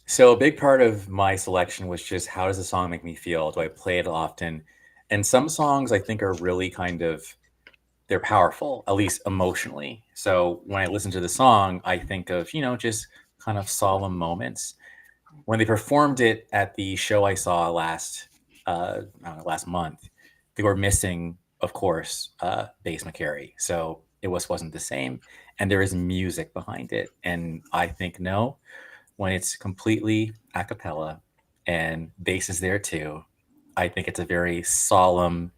So a big part of my selection was just, how does the song make me feel? Do I play it often? And some songs I think are really they're powerful, at least emotionally. So when I listen to the song, I think of, just kind of solemn moments. When they performed it at the show I saw last month, they were missing, of course, bass McCary. So it wasn't the same. And there is music behind it. And I think, no, when it's completely a cappella and bass is there too, I think it's a very solemn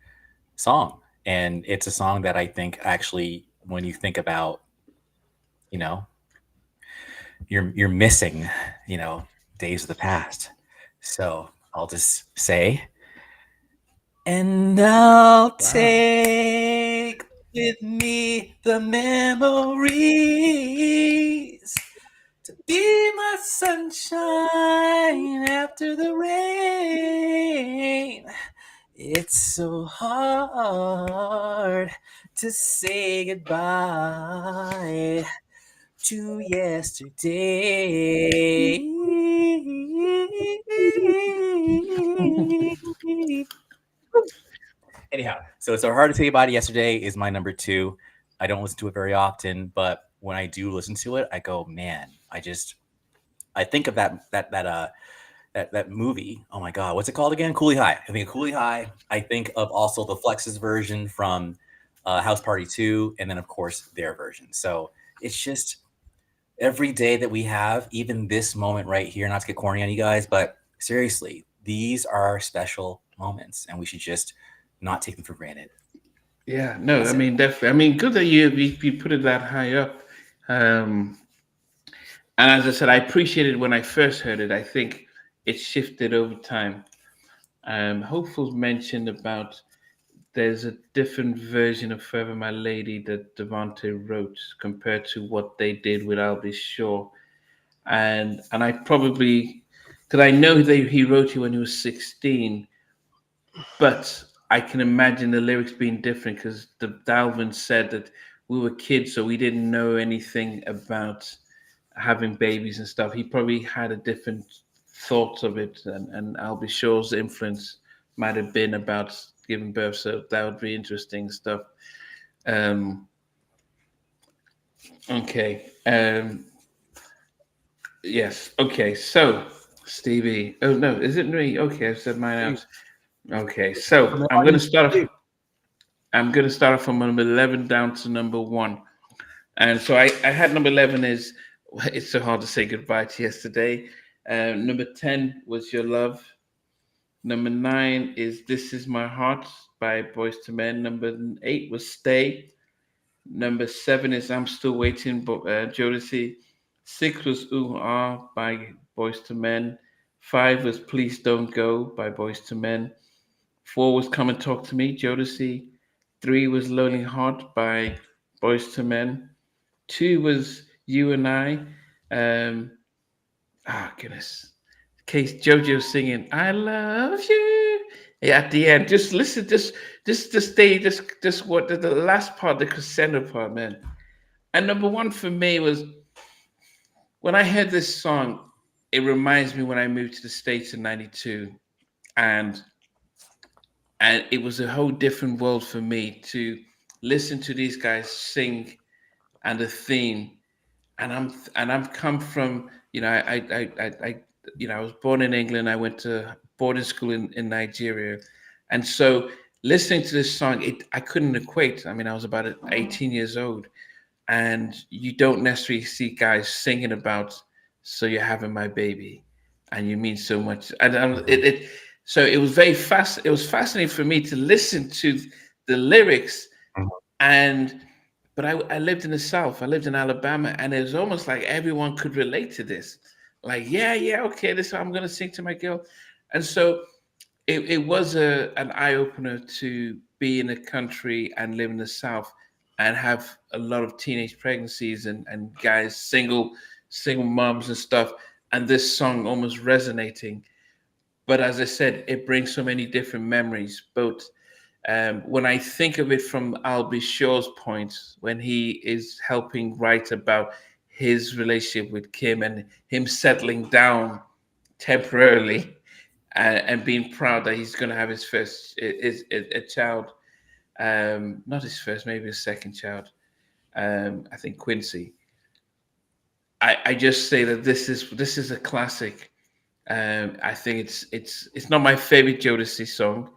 song. And it's a song that I think actually, when you think about, you're missing, days of the past. So I'll just say, and I'll take with me the memories to Be my sunshine after the rain. It's so hard to say goodbye to yesterday. Anyhow, so it's so hard to say goodbye to yesterday is my number 2. I don't listen to it very often, but when I do listen to it, I go, man, I think of that movie. Oh my god, what's it called again? Coolie High. I think of Coolie High. I think of also the Flex's version from House Party 2, and then of course their version. So it's just every day that we have, even this moment right here, not to get corny on you guys, but seriously, these are special moments and we should just not take them for granted. Yeah, no, That's I it. mean, definitely. I mean, good that you put it that high up. And as I said, I appreciated when I first heard it. I think it shifted over time. Hopeful mentioned about there's a different version of Forever My Lady that Devante wrote compared to what they did with I'll Be Sure. And I probably, because I know that he wrote it when he was 16, but I can imagine the lyrics being different because Dalvin said that we were kids, so we didn't know anything about having babies and stuff. He probably had a different thought of it, and I'll be sure's influence might have been about giving birth. So that would be interesting stuff. Um, okay. Yes. Okay. So Stevie. Oh no, is it me? Okay, I've said mine out. Okay, so I'm gonna start off. I'm gonna start off from number 11 down to number 1. And so I had number 11 is It's So Hard to Say Goodbye to Yesterday. Number 10 was Your Love. Number 9 is This Is My Heart by Boyz II Men. Number 8 was Stay. Number 7 is I'm Still Waiting, Jodeci. 6 was Ooh Ah by Boyz II Men. 5 was Please Don't Go by Boyz II Men. 4 was Come and Talk to Me, Jodeci. 3 was Lonely Heart by Boyz II Men. 2 was You and I. Goodness. Case JoJo singing I love you. Yeah, at the end, just listen, just stay, just what the last part, the crescendo part, man. And number 1 for me was when I heard this song, it reminds me when I moved to the States in '92. And it was a whole different world for me to listen to these guys sing and the theme. And I'm come from, I was born in England. I went to boarding school in Nigeria, and so listening to this song, I couldn't equate. I mean, I was about 18 years old, and you don't necessarily see guys singing about "So You're Having My Baby," and you mean so much. So it was It was fascinating for me to listen to the lyrics, and but I lived in the South. I lived in Alabama, and it was almost like everyone could relate to this. Like, yeah, okay, this is what I'm gonna sing to my girl, and so it was an eye opener to be in a country and live in the South and have a lot of teenage pregnancies and guys single moms and stuff, and this song almost resonating. But as I said, it brings so many different memories. Both when I think of it from I'll Be Sure's point, when he is helping write about his relationship with Kim and him settling down temporarily and being proud that he's going to have his first a child, not his first, maybe his second child. I think Quincy. I just say that this is a classic. I think it's not my favorite Jodeci song,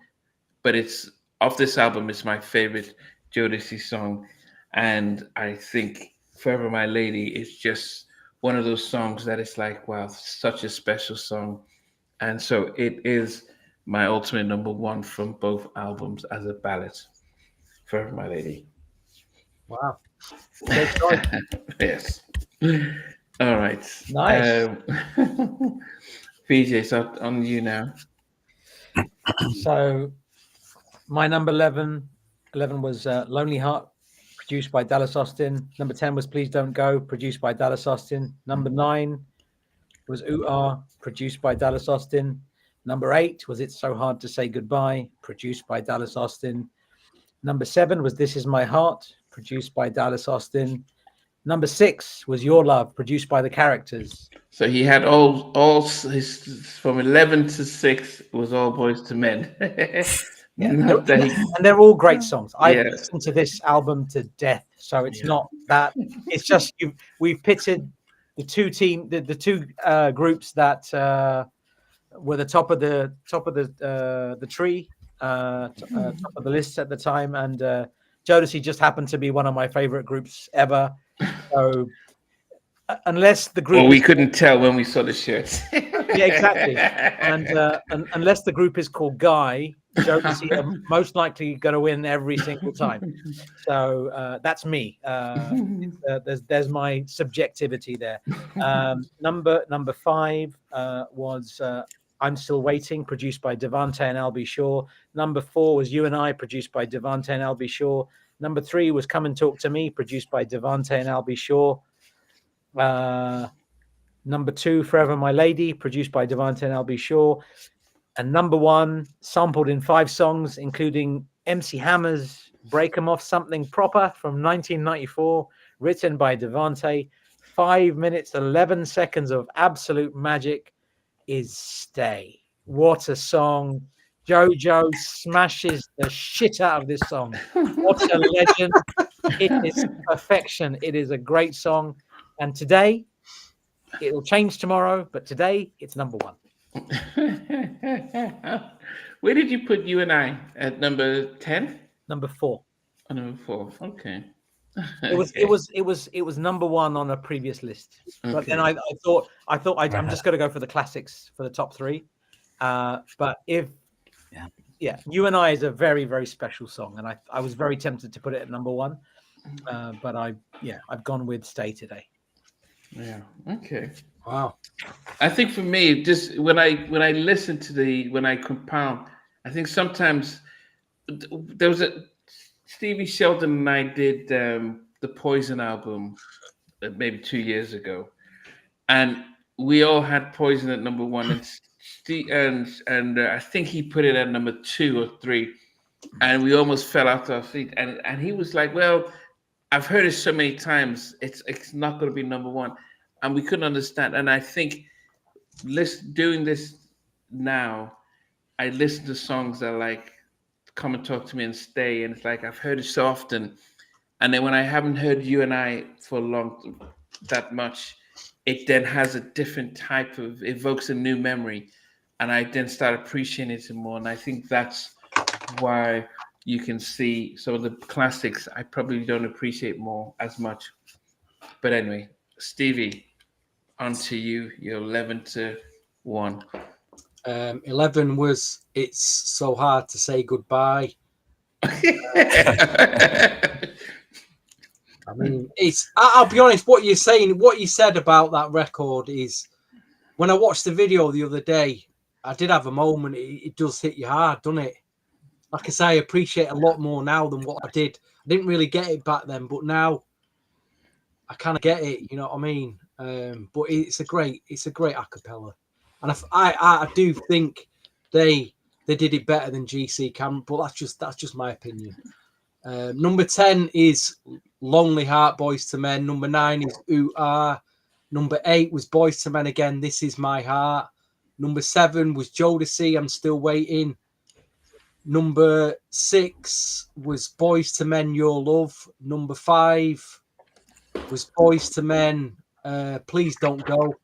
but it's off this album. It's my favorite Jodeci song, and I think "Forever My Lady" is just one of those songs that it's like, wow, such a special song, and so it is my ultimate number 1 from both albums as a ballad. "Forever My Lady." Wow. Yes. All right. Nice. PJ, so on you now. So my number 11 was Lonely Heart produced by Dallas Austin. Number 10 was Please Don't Go, produced by Dallas Austin. Number 9 was Ooh Ah, produced by Dallas Austin. Number 8 was It's So Hard to Say Goodbye, produced by Dallas Austin. Number 7 was This Is My Heart, produced by Dallas Austin. Number 6 was Your Love, produced by The Characters. So he had all his from 11 to 6 was all Boys to Men. Yeah, Not that he- and they're all great songs. I've Yeah. listened to this album to death, so it's not that. It's just we've pitted the two groups that were the top of the tree, top of the list at the time, and Jodeci just happened to be one of my favorite groups ever. So unless the group, well, we couldn't tell when we saw the shirts. yeah, exactly, and unless the group is called Guy, Jodeci are most likely going to win every single time. So that's me. There's my subjectivity there. Number 5 was I'm Still Waiting, produced by Devante and Albie Shaw. Number 4 was You and I, produced by Devante and Albie Shaw. Number 3 was Come and Talk to Me, produced by Devante and Albie Shaw. Number 2, Forever My Lady, produced by Devante and Albie Shaw. And number 1, sampled in 5 songs, including MC Hammer's Break 'Em Off Something Proper from 1994, written by Devante. 5 minutes, 11 seconds of absolute magic, is Stay. What a song. JoJo smashes the shit out of this song. What a legend. It is perfection. It is a great song. And today, it'll change tomorrow, but today, it's number 1. Where did you put You and I? At number 10? Number 4. Oh, number 4. Okay. It was number 1 on a previous list. But then I thought I'm just going to go for the classics for the top 3. But You and I is a very, very special song, and I was very tempted to put it at number 1. But I've gone with Stay today. Yeah. Okay. Wow. I think for me, just when I listen to when I compile, I think sometimes there was Stevie Sheldon and I did the Poison album maybe 2 years ago, and we all had Poison at number 1, and I think he put it at number 2 or 3, and we almost fell out our feet. And he was like, "Well, I've heard it so many times, it's not going to be number 1," and we couldn't understand. And I think doing this now, I listen to songs that like Come and Talk to Me and Stay, and it's like I've heard it so often, and then when I haven't heard You and I for that much, it then has a different type of, evokes a new memory, and I then start appreciating it more. And I think that's why you can see some of the classics I probably don't appreciate more as much. But anyway, Stevie, on to you. You're 11 to 1. 11 was It's So Hard to Say Goodbye. I mean, I'll be honest, what you said about that record is, when I watched the video the other day, I did have a moment. It does hit you hard, doesn't it? Like I say, I appreciate a lot more now than what I did. I didn't really get it back then, but now I kind of get it. You know what I mean? But it's a great acapella, and I do think they did it better than GC Cameron. But that's just my opinion. Number 10 is Lonely Heart, Boyz II Men. Number 9 is Ooh Ah. Number 8 was Boyz II Men again, This Is My Heart. Number 7 was Jodeci, I'm Still Waiting. Number 6 was Boyz II Men, Your Love. Number 5 was Boyz II Men, Please Don't Go.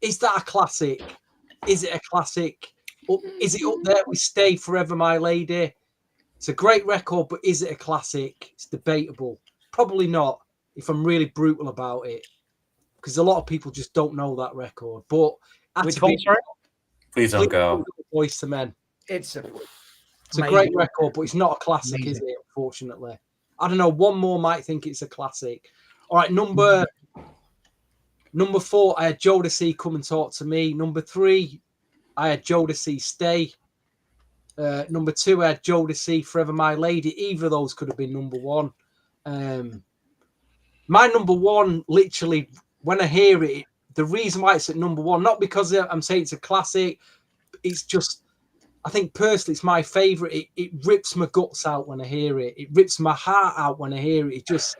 Is that a classic? Is it a classic? Is it up there with Stay Forever My Lady? It's a great record, but is it a classic? It's debatable. Probably not, if I'm really brutal about it, because a lot of people just don't know that record. But Which one, sorry? Please Don't Go. Boyz II Men. It's a great record, but it's not a classic, is it? Unfortunately, I don't know. One more might think it's a classic. All right, number 4, I had Jodeci, Come and Talk to Me. Number 3, I had Jodeci, Stay. Number 2, I had Jodeci, Forever My Lady. Either of those could have been number 1. My number one, literally, when I hear it, the reason why it's at number one, not because I'm saying it's a classic, it's just, I think personally, it's my favorite. It rips my guts out when I hear it. It rips my heart out when I hear it. It just,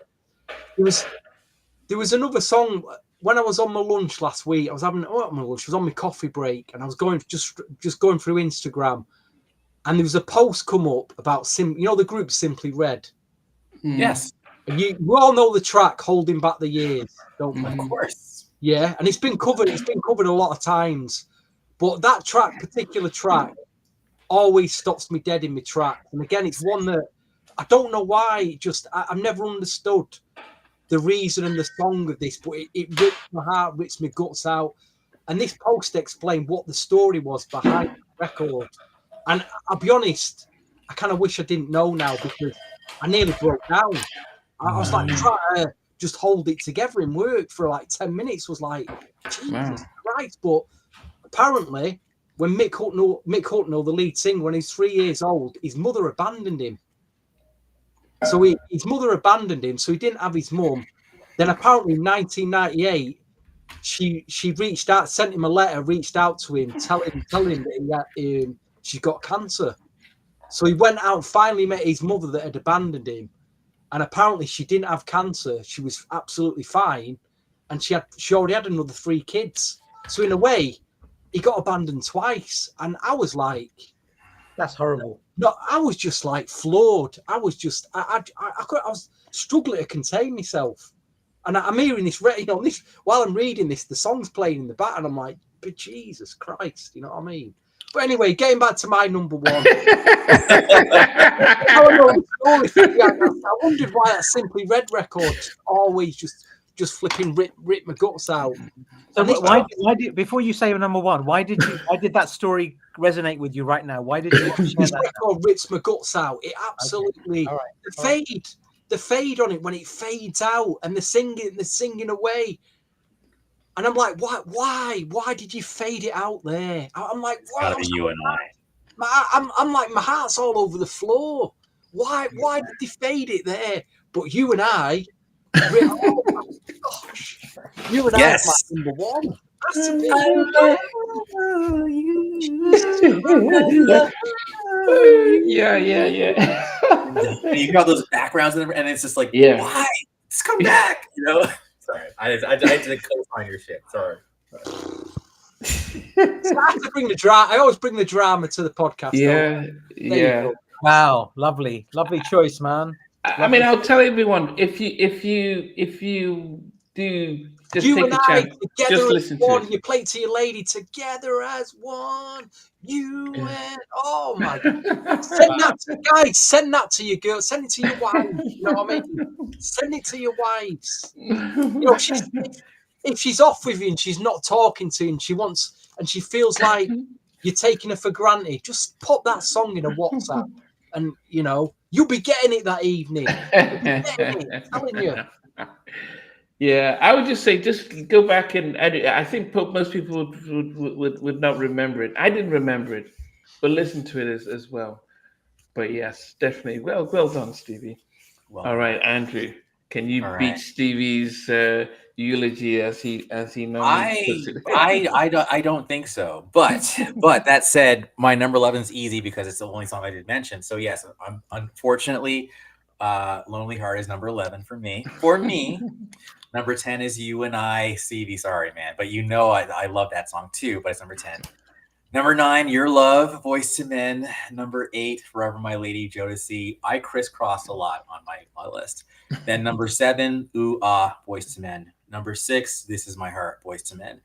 there was another song when I was on my lunch last week. I was having my lunch. I was on my coffee break, and I was going just going through Instagram, and there was a post come up about the group Simply Red. Yes. And we all know the track "Holding Back the Years," don't we? Of course. Yeah, and it's been covered. It's been covered a lot of times, but that particular track, always stops me dead in my tracks. And again, it's one that I don't know why. I've never understood the reason and the song of this, but it rips my heart, rips my guts out. And this post explained what the story was behind the record. And I'll be honest, I kind of wish I didn't know now, because I nearly broke down. I was like trying to just hold it together in work for like 10 minutes. Was like, Jesus Christ. But apparently, when Mick Hucknall, the lead singer, when he's 3 years old, his mother abandoned him. So his mother abandoned him, so he didn't have his mum. Then apparently in 1998, she reached out, sent him a letter, reached out to him, telling him that she's got cancer. So he went out and finally met his mother that had abandoned him. And apparently she didn't have cancer. She was absolutely fine. And she already had another 3 kids. So in a way, he got abandoned twice. And I was like, that's horrible. No, I was just like floored. I was just, I was struggling to contain myself. And I'm hearing this, while I'm reading this, the song's playing in the back, and I'm like, but Jesus Christ, you know what I mean? But anyway, getting back to my number one. I wondered why that Simply Red record always just flipping rip my guts out. So why did before you say your number one, why did that story resonate with you right now? Why did you this record rips my guts out? It absolutely the fade on it when it fades out, and the singing away. And I'm like, why did you fade it out there? I'm like, why? It's gotta be you and I. I'm like, my heart's all over the floor. Why did they fade it there? But you and I, gosh, you and I are my number one. Yeah. You got those backgrounds and it's just like, why? Just come back, you know. Sorry, I didn't co-sign your shit. Sorry. So I have to bring the drama. I always bring the drama to the podcast. Yeah. Wow, lovely choice, man. I mean, I'll tell everyone, if you do just you take and a I chance, together just as listen one. to it. You play to your lady together as one. You and oh my God! Send that to your girl. Send it to your wife. You know what I mean? Send it to your wives. You know, if she's off with you and she's not talking to you and she feels like you're taking her for granted, just put that song in a WhatsApp, and you know you'll be getting it that evening. I'm telling you. Yeah, I would just say, just go back and I think most people would not remember it. I didn't remember it, but listen to it as well. But yes, definitely. Well done, Stevie. All right, Andrew, can you beat Stevie's eulogy as he normally puts it? I don't think so. But that said, my number 11 is easy because it's the only song I did mention. So yes, unfortunately, Lonely Heart is number 11 for me. Number 10 is You and I, Stevie. Sorry, man. But you know I love that song too, but it's number 10. Number 9, Your Love, Boyz II Men. Number 8, Forever My Lady, Jodeci. I crisscrossed a lot on my list. Then number 7, Ooh Ah, Boyz II Men. Number 6, This Is My Heart, Boyz II Men.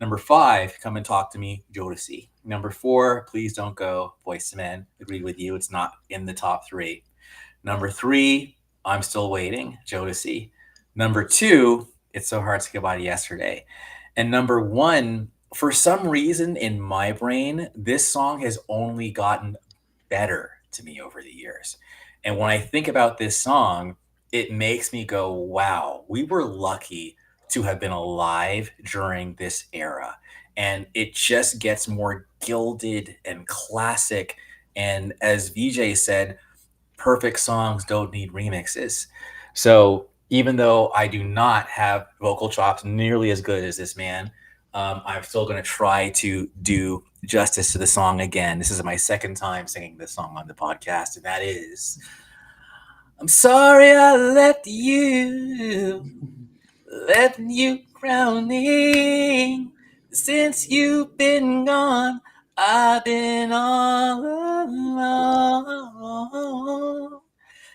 Number 5, Come and Talk to Me, Jodeci. Number 4, Please Don't Go, Boyz II Men. Agree with you, it's not in the top 3. Number 3, I'm Still Waiting, Jodeci. Number 2, It's So Hard to Say Goodbye to Yesterday. And number 1, for some reason in my brain, this song has only gotten better to me over the years. And when I think about this song, it makes me go, wow, we were lucky to have been alive during this era. And it just gets more gilded and classic. And as VJ said, perfect songs don't need remixes. So even though I do not have vocal chops nearly as good as this man, I'm still going to try to do justice to the song again. This is my second time singing this song on the podcast, and that is, I'm sorry I left you drowning. Since you've been gone, I've been all alone.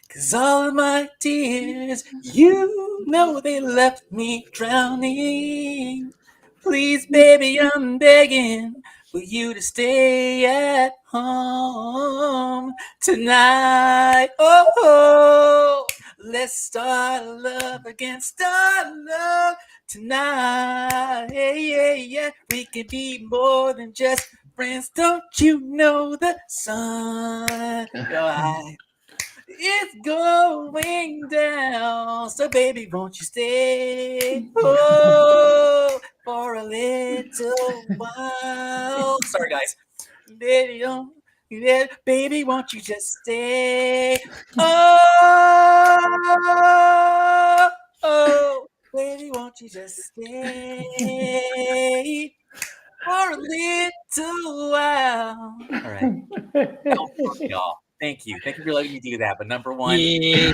'Cause all of my tears, you know they left me drowning. Please, baby, I'm begging for you to stay at home tonight. Oh, let's start love again, start love tonight. Yeah. We can be more than just friends. Don't you know the sun? It's going down, so baby, won't you stay for a little while? Sorry, guys. Baby, baby, won't you just stay? Oh, baby, won't you just stay for a little while? All right. Y'all. Thank you for letting me do that. But number one, stay.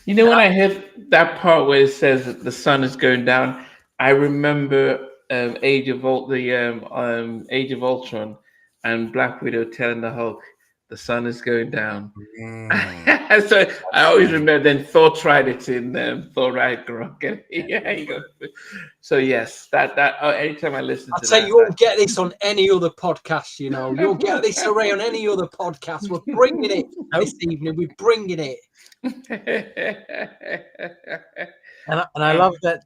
You know, when I hit that part where it says that the sun is going down, I remember Age of Ultron, and Black Widow telling the Hulk, "The sun is going down." So I always remember. Then Thor tried it in Thor Ragnarok. Yeah, you go. So yes, that anytime I listen to I'll tell that, you, you won't get this on any other podcast. You know, you'll get this array on any other podcast. We're bringing it this evening. We're bringing it. And I love that,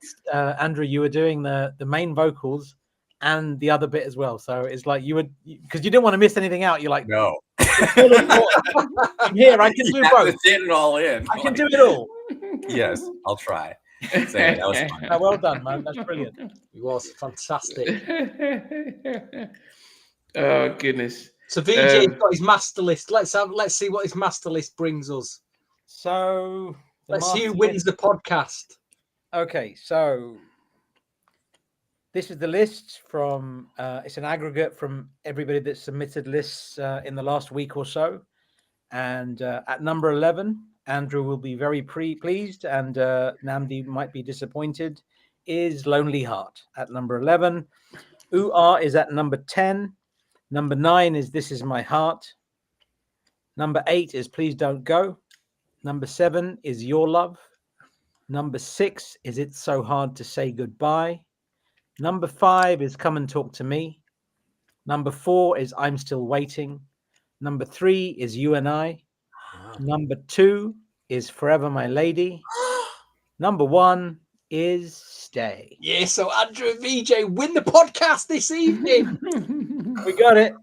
Andrew, you were doing the main vocals and the other bit as well. So it's like you would, because you didn't want to miss anything out. You're like, no. Here, I can do both. Fit it all in. I can do it all. Yes, I'll try. So, that was fun. Oh, well done, man. That's brilliant. It was fantastic. Oh goodness. So VJ's got his master list. Let's see what his master list brings us. So let's see who wins the podcast. Okay, so this is the list from it's an aggregate from everybody that submitted lists in the last week or so. And at number 11, Andrew will be very pleased, and Namdi might be disappointed, is Lonely Heart at number 11. Ooh Ah is at number 10. Number 9 is This Is My Heart. Number 8 is Please Don't Go. Number 7 is Your Love. Number 6 is It's So Hard to Say Goodbye. Number 5 is Come and Talk to Me. Number 4 is I'm Still Waiting. Number 3 is You and I. Number 2 is Forever My Lady. Number 1 is Stay. Yeah, so Andrew and VJ win the podcast this evening. We got it.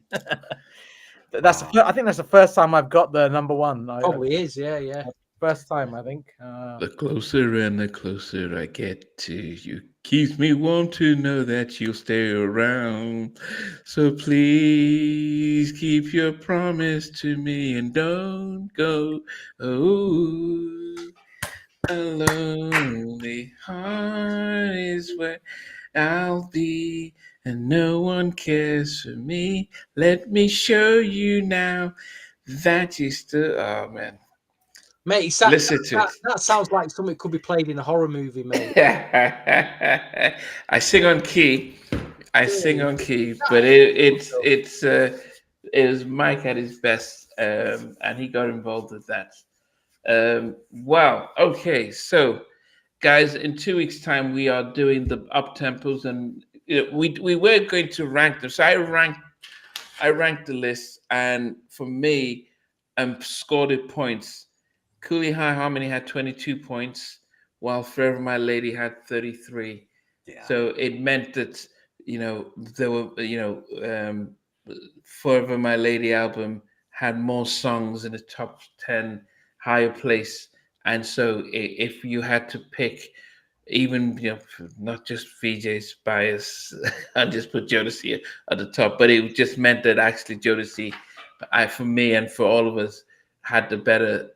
I think that's the first time I've got the number 1. Oh, it is, yeah. First time, I think. The closer and the closer I get to you, keeps me warm to know that you'll stay around. So please keep your promise to me and don't go. Oh, a lonely heart is where I'll be, and no one cares for me. Let me show you now that you still. Oh man. Mate, that sounds like something could be played in a horror movie, mate. I sing on key. But it was Mike at his best, and he got involved with that. Wow. Okay, so guys, in 2 weeks' time we are doing the up tempos, and we were going to rank them. So I ranked the list, and for me, scored it points. Cooley High Harmony had 22 points, while Forever My Lady had 33. Yeah. So it meant that, there were, Forever My Lady album had more songs in the top 10, higher place. And so if you had to pick, even, not just VJ's bias, I just put Jodeci at the top, but it just meant that actually Jodeci, for me and for all of us, had the better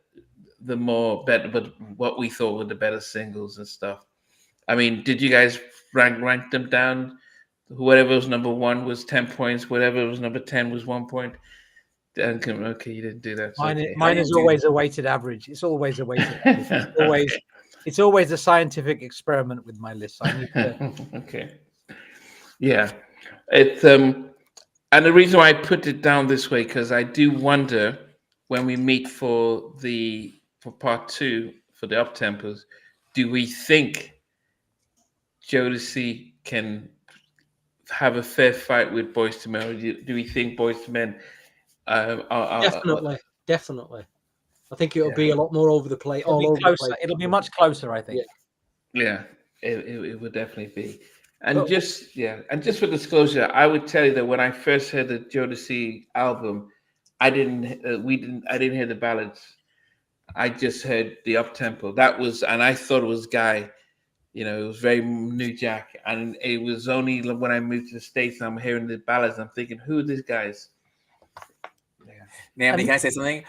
the more better, but what we thought were the better singles and stuff. I mean, did you guys rank them down? Whatever was number 1 was 10 points. Whatever was number 10 was 1 point. Okay, you didn't do that. Mine is always a weighted average. It's always a weighted average. It's always a scientific experiment with my list. I need to... Okay. Yeah. It's and the reason why I put it down this way, because I do wonder when we meet for part 2 for the up tempos, do we think Jodeci can have a fair fight with Boyz II Men? Or do we think Boyz II Men definitely. I think it'll be a lot more over the place. All over the place. It'll be much closer, I think. Yeah, it would definitely be. And just for disclosure, I would tell you that when I first heard the Jodeci album, I didn't hear the ballads. I just heard the up tempo. And I thought it was Guy. You know, it was very New Jack, and it was only when I moved to the States and I'm hearing the ballads, I'm thinking, who are these guys? Namdi, can I say something?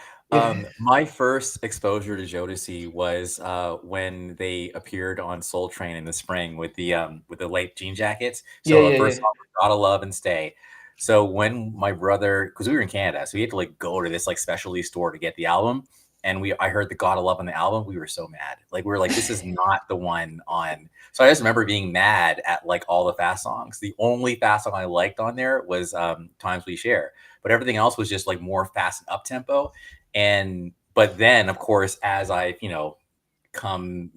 My first exposure to Jodeci was when they appeared on Soul Train in the spring with the late jean jackets. So the first song was Gotta Love and Stay. So when my brother, because we were in Canada, so we had to like go to this like specialty store to get the album. And I heard the Gotta Love on the album. We were so mad. Like we were like, this is not the one on. So I just remember being mad at like all the fast songs. The only fast song I liked on there was Times We Share, but everything else was just like more fast and up tempo. But then of course, as I come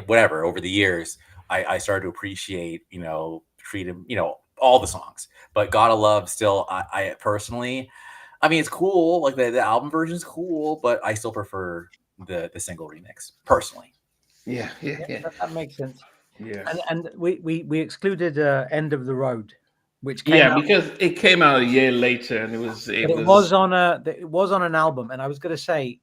whatever over the years, I started to appreciate Freedom, all the songs. But Gotta Love still, I personally. I mean, it's cool. Like the album version is cool, but I still prefer the single remix personally. Yeah. That makes sense. Yeah. And we excluded End of the Road, which came out, because it came out a year later, and it was on an album. And I was going to say,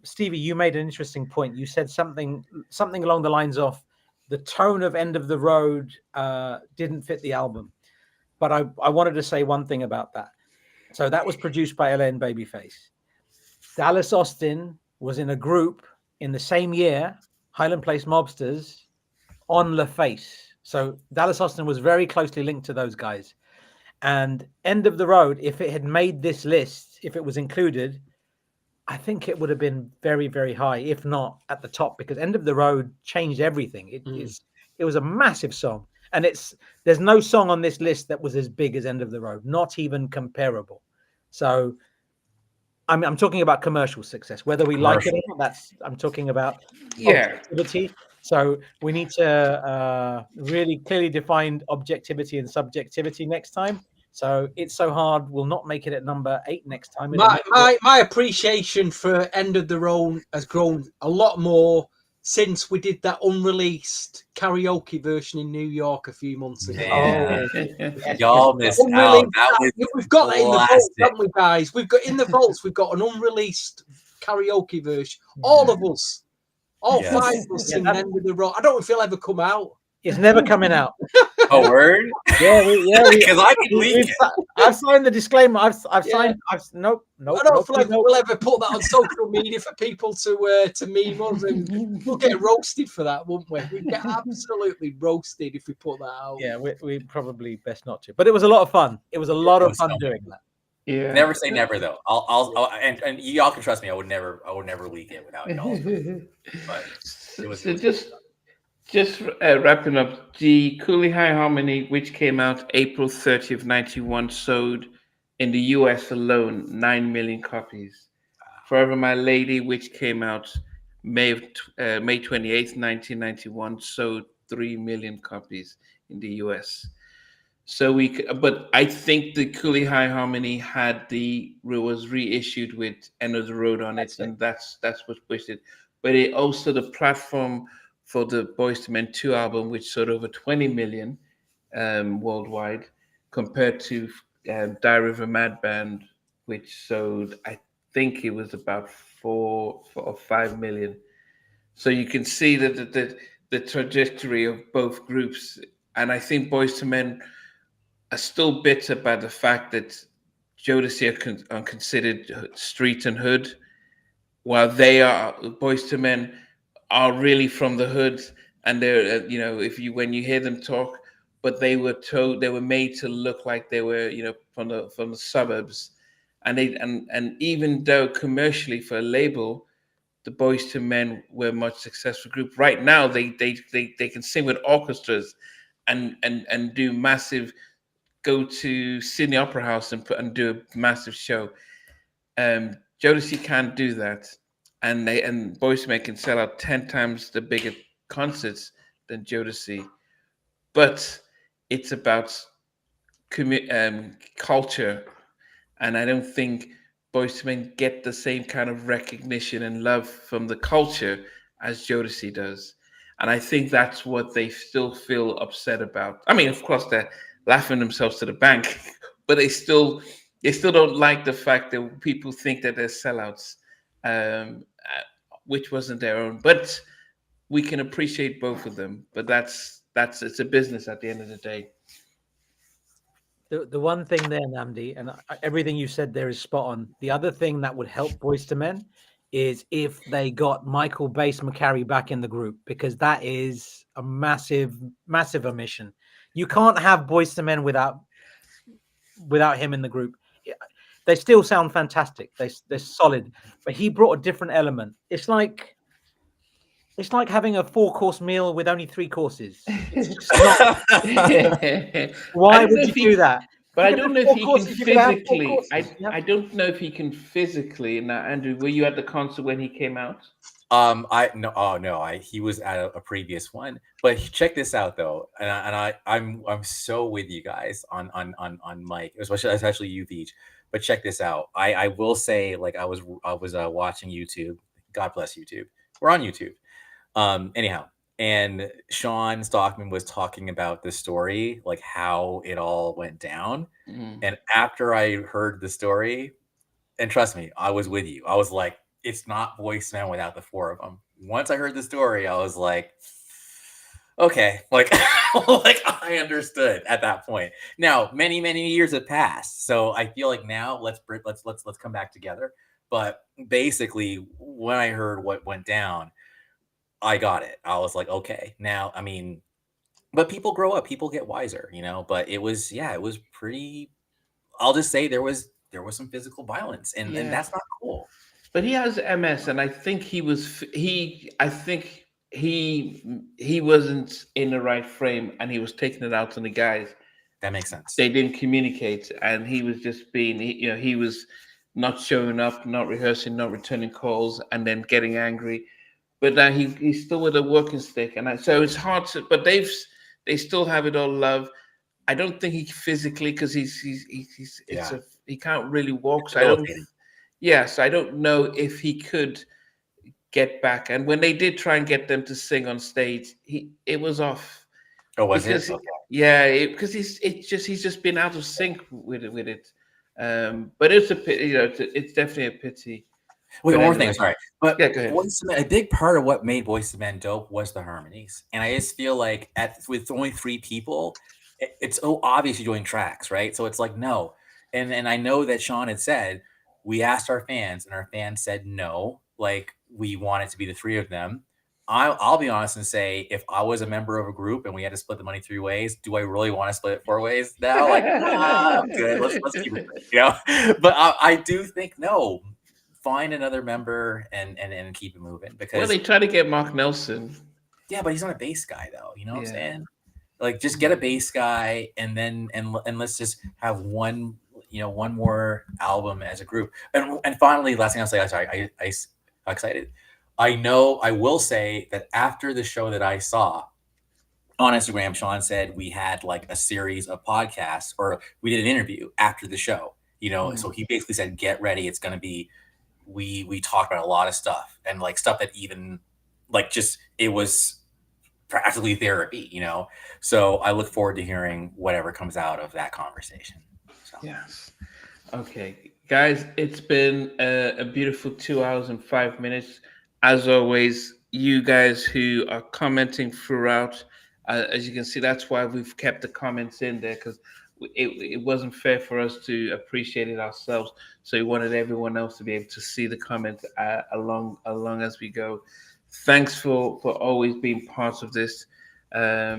Stevie, you made an interesting point. You said something along the lines of the tone of End of the Road didn't fit the album, but I wanted to say one thing about that. So that was produced by LA and Babyface. Dallas Austin was in a group in the same year, Highland Place Mobsters, on La Face. So Dallas Austin was very closely linked to those guys. And End of the Road, if it had made this list, if it was included, I think it would have been very, very high, if not at the top, because End of the Road changed everything. It was a massive song. And there's no song on this list that was as big as End of the Road, not even comparable. So I'm talking about commercial success, whether we like it or not. I'm talking about objectivity. So we need to really clearly define objectivity and subjectivity next time. So It's So Hard will not make it at number 8 next time. My appreciation for End of the Road has grown a lot more since we did that unreleased karaoke version in New York a few months ago. Y'all missed out. We've got that in the vaults, haven't we, guys? We've got in the vaults. We've got an unreleased karaoke version. All of us, all 5 of us singing End of the Road. I don't know if it'll ever come out. It's never coming out. Oh, word? Because I can leak it. I've signed the disclaimer. I've signed. Nope. I don't feel like we'll ever put that on social media for people to meme us, and we'll get roasted for that, won't we? We'd get absolutely roasted if we put that out. Yeah, we probably best not to. But it was a lot of fun. It was a lot of fun doing that. Yeah. Never say never, though. I'll and y'all can trust me. I would never leak it without y'all. But it was Just wrapping up, the Cooley High Harmony, which came out April 30th, 91, sold in the US alone 9 million copies. Forever My Lady, which came out May 28th, 1991, sold 3 million copies in the US. But I think the Cooley High Harmony was reissued with End of the Road on it, and that's what pushed it. But it also, the platform for the Boyz II Men 2 album, which sold over 20 million worldwide, compared to Diary of a Mad Band, which sold, I think it was about 4 or 5 million. So you can see that the trajectory of both groups. And I think Boyz II Men are still bitter by the fact that Jodeci are considered street and hood, while they are Boyz II Men are really from the hood, and they're if you when you hear them talk, but they were made to look like they were from the suburbs, and even though commercially for a label, the Boyz II Men were a much successful group. Right now, they can sing with orchestras, and do massive, go to Sydney Opera House and do a massive show. Jodeci can't do that, and Boyz II Men can sell out 10 times the bigger concerts than Jodeci. But it's about culture, and I don't think Boyz II Men get the same kind of recognition and love from the culture as Jodeci does. And I think that's what they still feel upset about. I mean, of course, they're laughing themselves to the bank, but they still don't like the fact that people think that they're sellouts, which wasn't their own. But we can appreciate both of them. But that's it's a business at the end of the day. The one thing there, Namdi, and everything you said there is spot on. The other thing that would help Boyz II Men is if they got Michael Bass McCarry back in the group, because that is a massive, massive omission. You can't have Boyz II Men without him in the group. They still sound fantastic. They're solid, but he brought a different element. It's like having a 4-course meal with only 3 courses. It's just not... Why would you do that? But I don't know if he can physically. I don't know if he can physically. Now, Andrew, were you at the concert when he came out? He was at a previous one. But check this out though, and I'm so with you guys on Mike, especially you, Veej. But check this out. I will say, like, I was watching YouTube. God bless YouTube. We're on YouTube. Anyhow, and Sean Stockman was talking about the story, like how it all went down. And after I heard the story, and trust me, I was with you. I was like, it's not Boyz II Men without the 4 of them. Once I heard the story, I was like, okay, like, like I understood at that point. Now, many years have passed, so I feel like now let's come back together. But basically, when I heard what went down, I got it. I was like, okay, now, I mean, but people grow up, people get wiser, but it was pretty, I'll just say there was some physical violence, and that's not cool. But he has MS, and I think he wasn't in the right frame, and he was taking it out on the guys. That makes sense. They didn't communicate, and he was just being, he was not showing up, not rehearsing, not returning calls, and then getting angry. But now he's still with a working stick, and so it's hard to. But they still have it all love. I don't think he physically, because he can't really walk. So I don't know if he could get back. And when they did try and get them to sing on stage, it was off. Oh, was it? Okay. Yeah, because he's just been out of sync with it. But it's a pity. It's definitely a pity. Wait, one more thing. Sorry, but yeah, go ahead. A big part of what made Boyz II Men dope was the harmonies, and I just feel like with only 3 people, it's so obvious you're doing tracks, right? So it's like no, and I know that Sean had said we asked our fans, and our fans said no, like we want it to be the 3 of them. I'll be honest and say, if I was a member of a group and we had to split the money 3 ways, do I really want to split it 4 ways? No, like I'm good. Let's keep it, But I do think no. Find another member and keep it moving, because they try to get Mark Nelson. Yeah, but he's not a bass guy though. You know what I'm saying? Like, just get a bass guy, and then let's just have one more album as a group. And finally, last thing I'll say, I'm sorry, I'm excited. I will say that after the show that I saw on Instagram, Sean said we had like a series of podcasts, or we did an interview after the show. So he basically said, get ready. It's going to be. We talked about a lot of stuff, and like stuff that even like just it was practically therapy, So I look forward to hearing whatever comes out of that conversation. So. Yes. Okay, guys, it's been a beautiful 2 hours and 5 minutes. As always, you guys who are commenting throughout, as you can see, that's why we've kept the comments in there, because it wasn't fair for us to appreciate it ourselves. So we wanted everyone else to be able to see the comments along as we go. Thanks for always being part of this,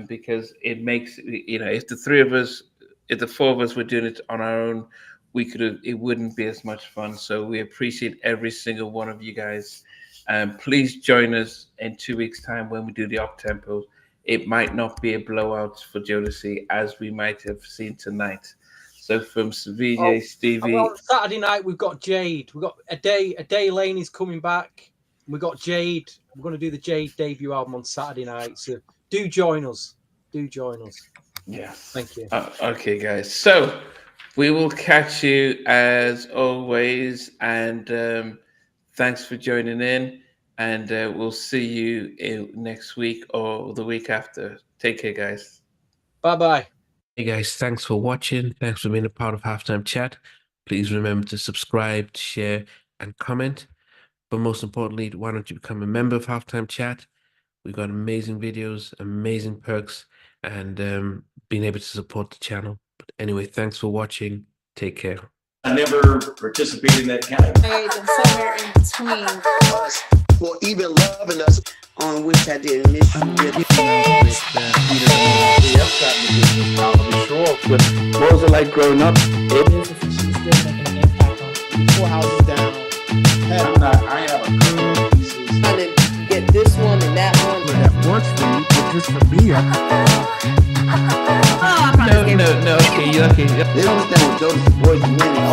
because it makes, if the four of us were doing it on our own, it wouldn't be as much fun. So we appreciate every single one of you guys. Please join us in 2 weeks' time when we do the up tempo. It might not be a blowout for Jodeci as we might have seen tonight. So from VJ, Stevie. Well, Saturday night we've got Jade. We've got a day Lane is coming back. We've got Jade. We're going to do the Jade debut album on Saturday night. So do join us. Yeah. Thank you. Okay, guys. So we will catch you as always, and thanks for joining in. And we'll see you next week or the week after. Take care, guys. Bye-bye. Hey, guys. Thanks for watching. Thanks for being a part of Halftime Chat. Please remember to subscribe, share, and comment. But most importantly, why don't you become a member of Halftime Chat? We've got amazing videos, amazing perks, and being able to support the channel. But anyway, thanks for watching. Take care. I never participated in that category. Somewhere in between. For even loving us, on which I didn't miss you with. What was it like growing up? She's still making an impact on 4 houses down. I have a couple of pieces. Trying to get this one and that one. That works for me, but just for me, No, okay, They don't understand what Jodeci Boyz is winning.